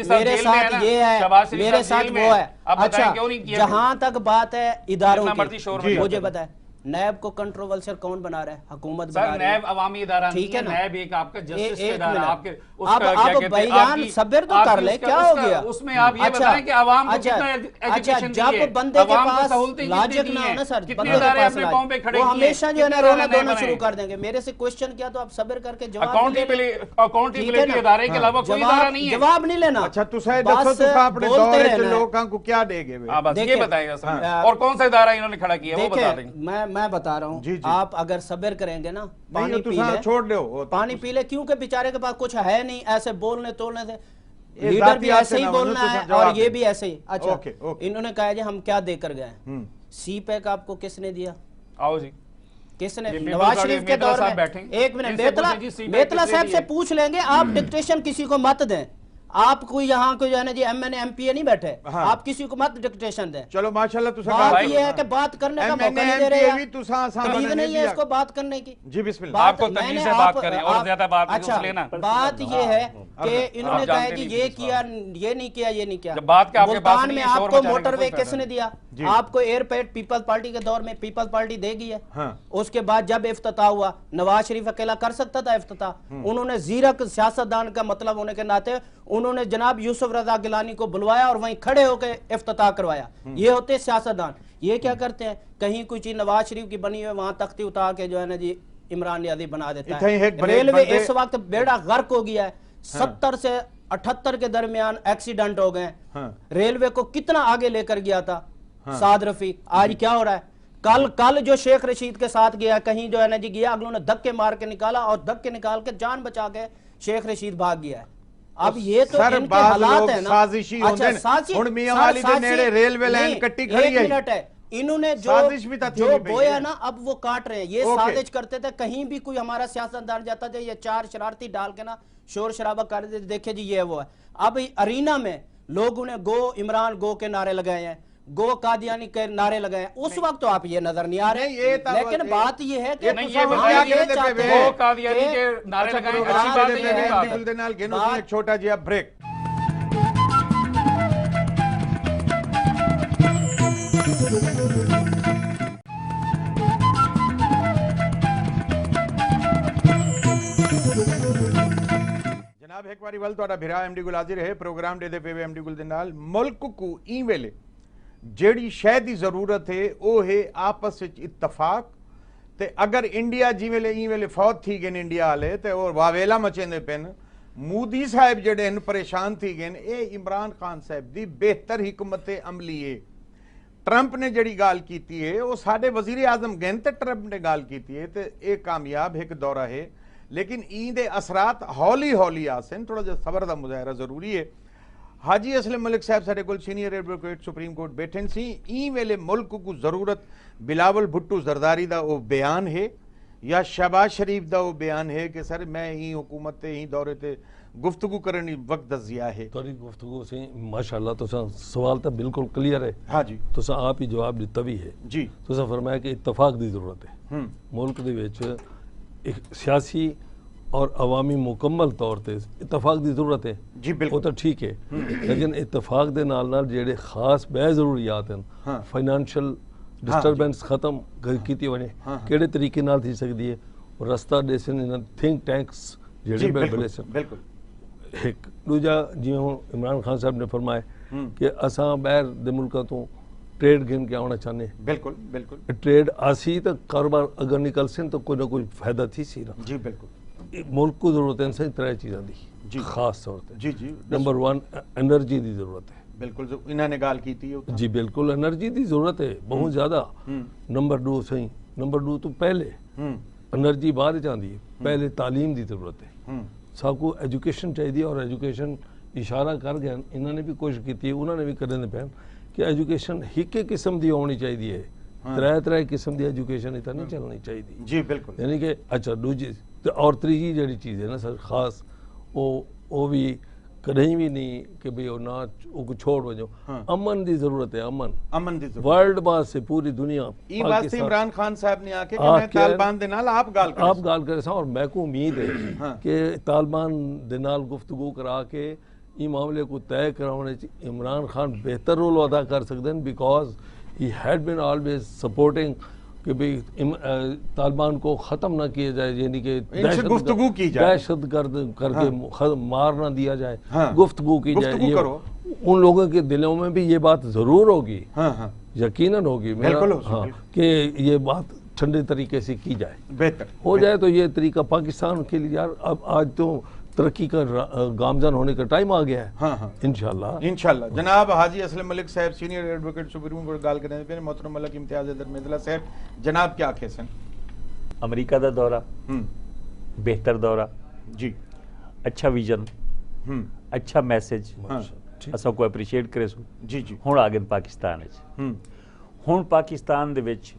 [SPEAKER 4] میرے ساتھ یہ ہے, میرے ساتھ وہ ہے. اچھا جہاں تک بات ہے اداروں کی, مجھے بتائے نیب کو کنٹروورشل کون بنا رہا ہے؟ حکومت بنا رہی ہے.
[SPEAKER 5] نیب عوامی ادارہ نہیں ہے, نیب ایک آپ کا جسٹس کا ادارہ ہے. آپ کے
[SPEAKER 4] آپ بھائی جان صبر تو کر لے, کیا ہو گیا
[SPEAKER 5] اس میں؟ آپ یہ بتائیں کہ عوام کو کتنا ایجوکیشن دی ہے,
[SPEAKER 4] جب بندے کے پاس لاجک نہ ہو نا سر, بندے کے پاس لاجک, وہ ہمیشہ جو ہے نا رونا دھونا شروع کر دیں گے. میرے سے کوشچن کیا تو آپ صبر کر کے
[SPEAKER 5] اکاؤنٹیبلٹی ادارے کے علاوہ کوئی ادارہ نہیں ہے.
[SPEAKER 4] جواب نہیں لینا.
[SPEAKER 1] اچھا تو صاحب دسو تو اپنے دور وچ لوکاں کو کیا دے گے؟
[SPEAKER 5] یہ بتائے گا سر, اور کون سا ادارہ انہوں نے کھڑا کیا وہ بتا دیں.
[SPEAKER 4] میں بتا رہا ہوں آپ اگر صبر کریں گے نا پانی پی لیں
[SPEAKER 1] چھوڑ دو
[SPEAKER 4] پانی پی لے کیونکہ بیچارے کے پاس کچھ ہے نہیں ایسے بولنے تولنے سے لیڈر بھی ایسے ہی بولنا ہے اور یہ بھی ایسے ہی اچھا انہوں نے کہا جی ہم کیا دے کر گئے سی پیک آپ کو کس نے دیا
[SPEAKER 5] آؤ جی
[SPEAKER 4] کس نے نواز شریف کے دور میں ایک منٹ بیتلا صاحب سے پوچھ لیں گے آپ ڈکٹیشن کسی کو مت دیں آپ کو یہاں کو جو ہے نا جی M N A M P A نہیں بیٹھے آپ کسی کو مت ڈکٹیشن دیں
[SPEAKER 1] چلو ماشاءاللہ
[SPEAKER 4] بات یہ ہے کہ بات کرنے کا موقع نہیں دے رہے تمیز نہیں ہے اس کو بات کرنے کی
[SPEAKER 1] جی بسم اللہ
[SPEAKER 5] آپ کو تمیز سے بات کریں اور زیادہ بات نہیں اس لینا
[SPEAKER 4] بات یہ ہے کہ انہوں نے کہا جی یہ کیا یہ نہیں کیا یہ نہیں کیا ملتان میں آپ کو موٹر وے کس نے دیا آپ کو ایئرپورٹ پیپلز پارٹی کے دور میں پیپلز پارٹی دے گی ہے اس کے بعد جب افتتاح ہوا نواز شریف اکیلا کر سکتا تھا افتتاح انہوں نے زیرک سیاستدان کا مطلب ہونے کے ناطے انہوں نے جناب یوسف رضا گیلانی کو بلوایا اور وہیں کھڑے ہو کے افتتاح کروایا یہ ہوتے سیاستدان یہ کیا کرتے ہیں کہیں کوئی چیز نواز شریف کی بنی ہوئی وہاں تختی اتار کے جو ہے نا جی عمران نیازی بنا دیتا ہے ریلوے اس وقت بیڑا غرق ہو گیا ہے 70 سے 78 کے درمیان ایکسیڈنٹ ہو گئے ریلوے کو کتنا آگے لے کر گیا تھا سعد رفیق آج کیا ہو رہا ہے کل جو شیخ رشید کے ساتھ گیا کہیں جو ہے نا جی گیا اگلوں نے دھکے مار کے نکالا اور دھکے نکال کے جان بچا کے شیخ رشید بھاگ گیا ہے اب یہ تو ان کے حالات ہیں نا
[SPEAKER 1] سازشی ہوندے ہن میاں والی دے نیڑے ریلوے لائن کٹی کھڑی ہے
[SPEAKER 4] انہوں نے جو بویا نا اب وہ کاٹ رہے ہیں یہ سازش کرتے تھے کہیں بھی کوئی ہمارا سیاستدان جاتا تھا یہ چار شرارتی ڈال کے نا شور شرابہ کر دیتے دیکھے جی یہ وہ ہے اب ارینا میں لوگوں نے گو عمران گو کے نعرے لگائے ہیں گو قادیانی کے نعرے لگائے ہیں اس وقت تو آپ یہ نظر نہیں آ رہے لیکن بات یہ ہے کہ
[SPEAKER 5] گو قادیانی کے نعرے لگائے اچھی بات ہے یہ بھی بات ہے
[SPEAKER 1] ایک چھوٹا جی اب بریک جناب ایک باری ول تہاڈا بھرا ایم ڈی گل حاضر ہے پروگرام دے پے ایم ڈی گل دے نال ملک کو ای ویلے جیڑی شے دی ضرورت ہے او ہے آپس وچ اتفاق تے اگر انڈیا جی ویلے ای ویلے فوت تھی گئے انڈیا والے تے اور واویلا مچیندے پن مودی صاحب جڑے ہیں پریشان تھی گئے اے عمران خان صاحب دی بہتر حکمت عملی ہے ٹرمپ نے جڑی گال کیتی ہے وہ ساڈے وزیر اعظم گئے تے ٹرمپ نے گال کیتی ہے تے اے کامیاب ایک دورہ ہے لیکن این دے اثرات ہولی ہولی آسن تھوڑا جا صبر دا مظاہرہ ضروری ہے حاجی اسلم ملک صاحب سارے کول سینئر ایڈوکیٹ سپریم کورٹ بیٹھن سی این ویلے ملک کو ضرورت بلاول بھٹو زرداری دا وہ بیان ہے یا شہباز شریف دا وہ بیان ہے کہ سر میں ہی حکومت تے ہی دورے تے گفتگو کرنی وقت دا ضیاء ہے
[SPEAKER 3] توری گفتگو سے ماشاءاللہ تو سوال تا بالکل کلیئر ہے
[SPEAKER 1] ہاں جی
[SPEAKER 3] تو آپ ہی جواب دیتا بھی ہے
[SPEAKER 1] جی
[SPEAKER 3] تو فرمایا کہ اتفاق دی ضرورت ہے ملک دے وچ ایک سیاسی اور عوامی مکمل طور تے اتفاق دی ضرورت ہے
[SPEAKER 1] جی بالکل
[SPEAKER 3] وہ تو ٹھیک ہے لیکن اتفاق دے نال نال جڑے خاص بے ضروریات ہیں فائنانشل ڈسٹربنس ختم کیتی ونے کیڑے طریقے نال تھی سکدی ہے اور رستہ ڈیسن تھنک ٹینکس جڑے بلے سن
[SPEAKER 1] بالکل
[SPEAKER 3] ایک دوجا جی عمران خان صاحب نے فرمایا کہ اساں باہر دے ملکاں تو ٹریڈ گن کے آنا چاہنے
[SPEAKER 1] بالکل بالکل
[SPEAKER 3] ٹریڈ آسی تو کاروبار اگر نکل سن تو کوئی نہ کوئی فائدہ تھی سی نا
[SPEAKER 1] جی بالکل
[SPEAKER 3] ملک کو ضرورت ہے انسان ترے چیزاں دی خاص طور تے
[SPEAKER 1] جی جی
[SPEAKER 3] نمبر 1 انرجی دی ضرورت ہے
[SPEAKER 1] بالکل انہوں نے گال کی تھی
[SPEAKER 3] جی بالکل انرجی دی ضرورت ہے بہت زیادہ نمبر 2 صحیح نمبر 2 تو پہلے انرجی بعد چاہتی ہے پہلے تعلیم دی ضرورت ہے سب کو ایجوکیشن چاہیے اور ایجوکیشن اشارہ کر گئے انہوں نے بھی کوشش کی انہوں نے بھی کرنے پہن کہ ایجوکیشن ایک قسم دی ہونی چاہیے ترے قسم دی ایجوکیشن اتنا نہیں چلنی چاہیے
[SPEAKER 1] جی بالکل
[SPEAKER 3] یعنی کہ اچھا دوجی اور تیجی جڑی چیز ہے نا سر خاص وہ بھی کہیں بھی نہیں کہ بھئی وہ نہ چھوڑ وجو امن دی ضرورت ہے امن دی ضرورت ورلڈ باس سے پوری دنیا
[SPEAKER 1] ای واسطے عمران خان صاحب نے آکے کہ میں طالبان دے نال آپ گال کرے
[SPEAKER 3] سا اور میں کو امید ہے کہ طالبان دے نال گفتگو کرا کے یہ معاملے کو طے کرانے عمران خان بہتر رول ادا کر سکتے ہیں because he had been always supporting کہ بھئی طالبان کو ختم نہ کیا جائے یعنی کہ
[SPEAKER 1] گفتگو کی جائے
[SPEAKER 3] دہشت گرد کر کے مار نہ دیا جائے گفتگو کی جائے ان لوگوں کے دلوں میں بھی یہ بات ضرور ہوگی یقیناً ہوگی کہ یہ بات ٹھنڈے طریقے سے کی جائے
[SPEAKER 1] بہتر
[SPEAKER 3] ہو جائے تو یہ طریقہ پاکستان کے لیے یار اب آج تو ترقی کا گامزن ہونے کا ٹائم آ گیا ہے.
[SPEAKER 1] ہاں ہاں
[SPEAKER 3] انشاءاللہ
[SPEAKER 1] انشاءاللہ. جناب حاجی اسلم ملک صاحب سینئر ایڈوکیٹ سپریم کورٹ گال کرنے پہ محترم ملک امتیاز حیدر میتلا صاحب جناب کیا کہسن؟
[SPEAKER 2] امریکہ دا دورہ بہتر دورہ
[SPEAKER 1] جی
[SPEAKER 2] اچھا ویژن اچھا میسج اساں کو اپریشیٹ کرے سو.
[SPEAKER 1] جی جی
[SPEAKER 2] ہن آ گئے پاکستان وچ. ہن پاکستان دے وچ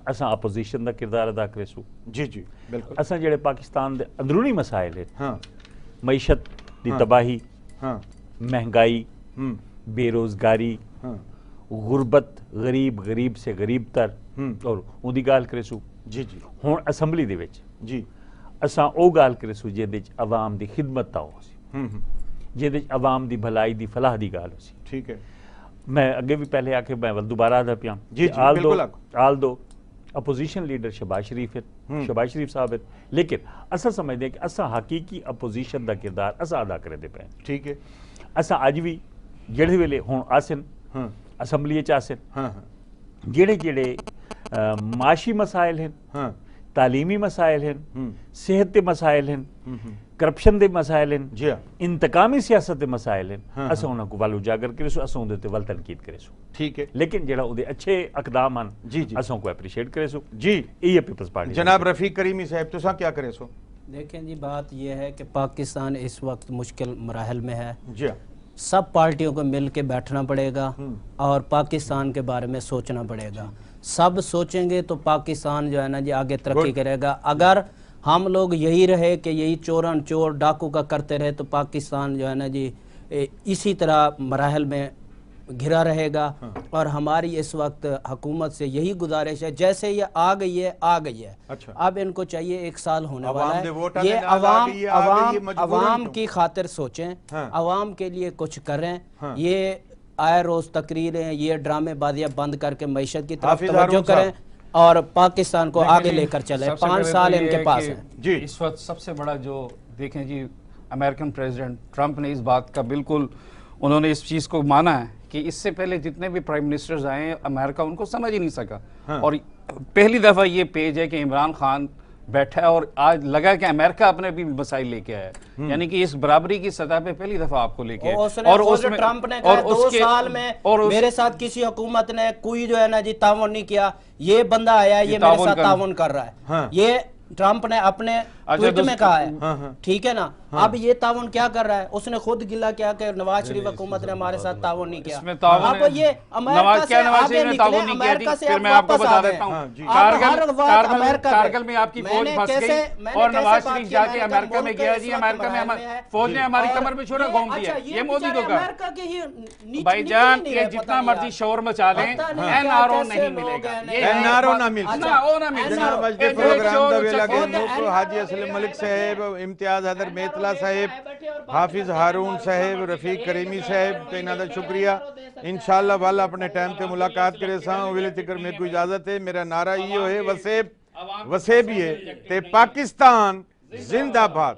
[SPEAKER 2] اساں اپوزیشن دا کردار ادا کرے سو.
[SPEAKER 1] جی جی بالکل.
[SPEAKER 2] اساں جڑے پاکستان دے اندرونی مسائل ہیں
[SPEAKER 1] ہاں
[SPEAKER 2] معیشت دی تباہی
[SPEAKER 1] ہاں
[SPEAKER 2] مہنگائی بے روزگاری
[SPEAKER 1] ہاں
[SPEAKER 2] غربت غریب سے غریب تر اور ان دی گال کرے سو.
[SPEAKER 1] جی جی
[SPEAKER 2] ہن اسمبلی دے وچ
[SPEAKER 1] جی
[SPEAKER 2] اساں او گال کرے سو جے دے وچ عوام دی خدمت تا ہو سی جے دے وچ عوام دی بھلائی دی فلاح دی گال ہو سی.
[SPEAKER 1] ٹھیک ہے.
[SPEAKER 2] میں اگے بھی پہلے آکے میں دوبارہ آدھا پیاں
[SPEAKER 1] جی جی بالکل.
[SPEAKER 2] آل دو اپوزیشن لیڈر شہباز شریف ہے شہباز شریف صاحب ہے لیکن اساں سمجھدے کہ اساں حقیقی اپوزیشن دا کردار اساں ادا کرے دے پے.
[SPEAKER 1] ٹھیک ہے.
[SPEAKER 2] اساں اج بھی جڑے ویلے ہن آسن اسمبلی وچ آسن
[SPEAKER 1] ہاں
[SPEAKER 2] جڑے معاشی مسائل ہیں
[SPEAKER 1] ہاں
[SPEAKER 2] تعلیمی مسائل ہیں صحت دے مسائل ہیں کرپشن دے مسائل ہیں
[SPEAKER 1] جی ہاں
[SPEAKER 2] انتقامی سیاست دے مسائل ہیں اساں انہاں کو ول اجاگر کرے سو اساں اودے تے ول تنقید کرے سو.
[SPEAKER 1] ٹھیک ہے.
[SPEAKER 2] لیکن جڑا اودے اچھے اقدام ہیں
[SPEAKER 1] جی جی
[SPEAKER 2] اساں کو اپریشیٹ کرے سو.
[SPEAKER 1] جی
[SPEAKER 2] یہ پیپلز پارٹی.
[SPEAKER 1] جناب رفیق کریمی صاحب تساں کیا کرے سو؟
[SPEAKER 4] دیکھیں جی بات یہ ہے کہ پاکستان اس وقت مشکل مراحل میں ہے.
[SPEAKER 1] جی ہاں
[SPEAKER 4] سب پارٹیوں کو مل کے بیٹھنا پڑے گا اور پاکستان کے بارے میں سوچنا پڑے گا. سب سوچیں گے تو پاکستان جو ہے نا جی آگے ترقی کرے گا. اگر ہم لوگ یہی رہے کہ یہی چور ڈاکو کا کرتے رہے تو پاکستان جو ہے نا جی اسی طرح مراحل میں گھرا رہے گا. اور ہماری اس وقت حکومت سے یہی گزارش ہے جیسے یہ آ گئی ہے اب ان کو چاہیے 1 سال ہونے والا ہے یہ عوام کی خاطر سوچیں عوام کے لیے کچھ کریں. یہ آئے روز تقریریں یہ ڈرامے بازیاں بند کر کے معیشت کی طرف توجہ کریں اور پاکستان کو آگے لے کر چلیں. 5 سال ان کے پاس ہیں.
[SPEAKER 5] جی اس وقت سب سے بڑا جو دیکھیں جی امریکن پریزیڈنٹ ٹرمپ نے اس بات کا بالکل انہوں نے اس چیز کو مانا ہے کہ اس سے پہلے جتنے بھی پرائم منسٹرز آئے ہیں امریکہ ان کو سمجھ ہی نہیں سکا. اور پہلی دفعہ یہ پیج ہے کہ عمران خان بیٹھا ہے اور آج لگا کہ امریکہ اپنے بھی مسائل لے کے آیا ہے. یعنی کہ اس برابری کی سطح پہ پہلی دفعہ آپ کو لے کے
[SPEAKER 4] اور اس میں ٹرمپ نے کہا 2 سال میں میرے ساتھ کسی حکومت نے کوئی جو ہے نا جی تعاون نہیں کیا. یہ بندہ آیا ہے یہ میرے ساتھ تعاون کر رہا ہے. یہ ٹرمپ نے اپنے ٹویٹ میں کہا ہے. ٹھیک ہے نا. اب یہ تعاون کیا کر رہا ہے اس نے خود گلا کیا کہ نواز شریف حکومت نے ہمارے ساتھ تعاون نہیں کیا. اب یہ امریکہ سے آگے نکلے امریکہ سے
[SPEAKER 5] میں آپ کو بتا دیتا ہوں کارگل میں آپ کی فوج پھنس گئی اور نواز شریف جا کے امریکہ میں گیا. جی امریکہ میں فوج نے ہماری کمر میں چھوڑا گھوم دیا. یہ مودی کو کہا بھائی جان یہ جتنا مرضی شور مچا لیں این آر او نہیں ملے گا.
[SPEAKER 1] این آر او نہ ملے. جناب اج دے پروگرام دا ویلا گئے حاجی اسلم ملک صاحب امتیاز حیدر میتلا صاحب حافظ ہارون صاحب رفیق کریمی صاحب تے انہاں دا شکریہ. انشاءاللہ والا اپنے ٹائم تے ملاقات کرے ساں ویلے تکر میں کو اجازت ہے. میرا نعرہ یہ ہوئے وسیب یہ تے پاکستان زندہ باد.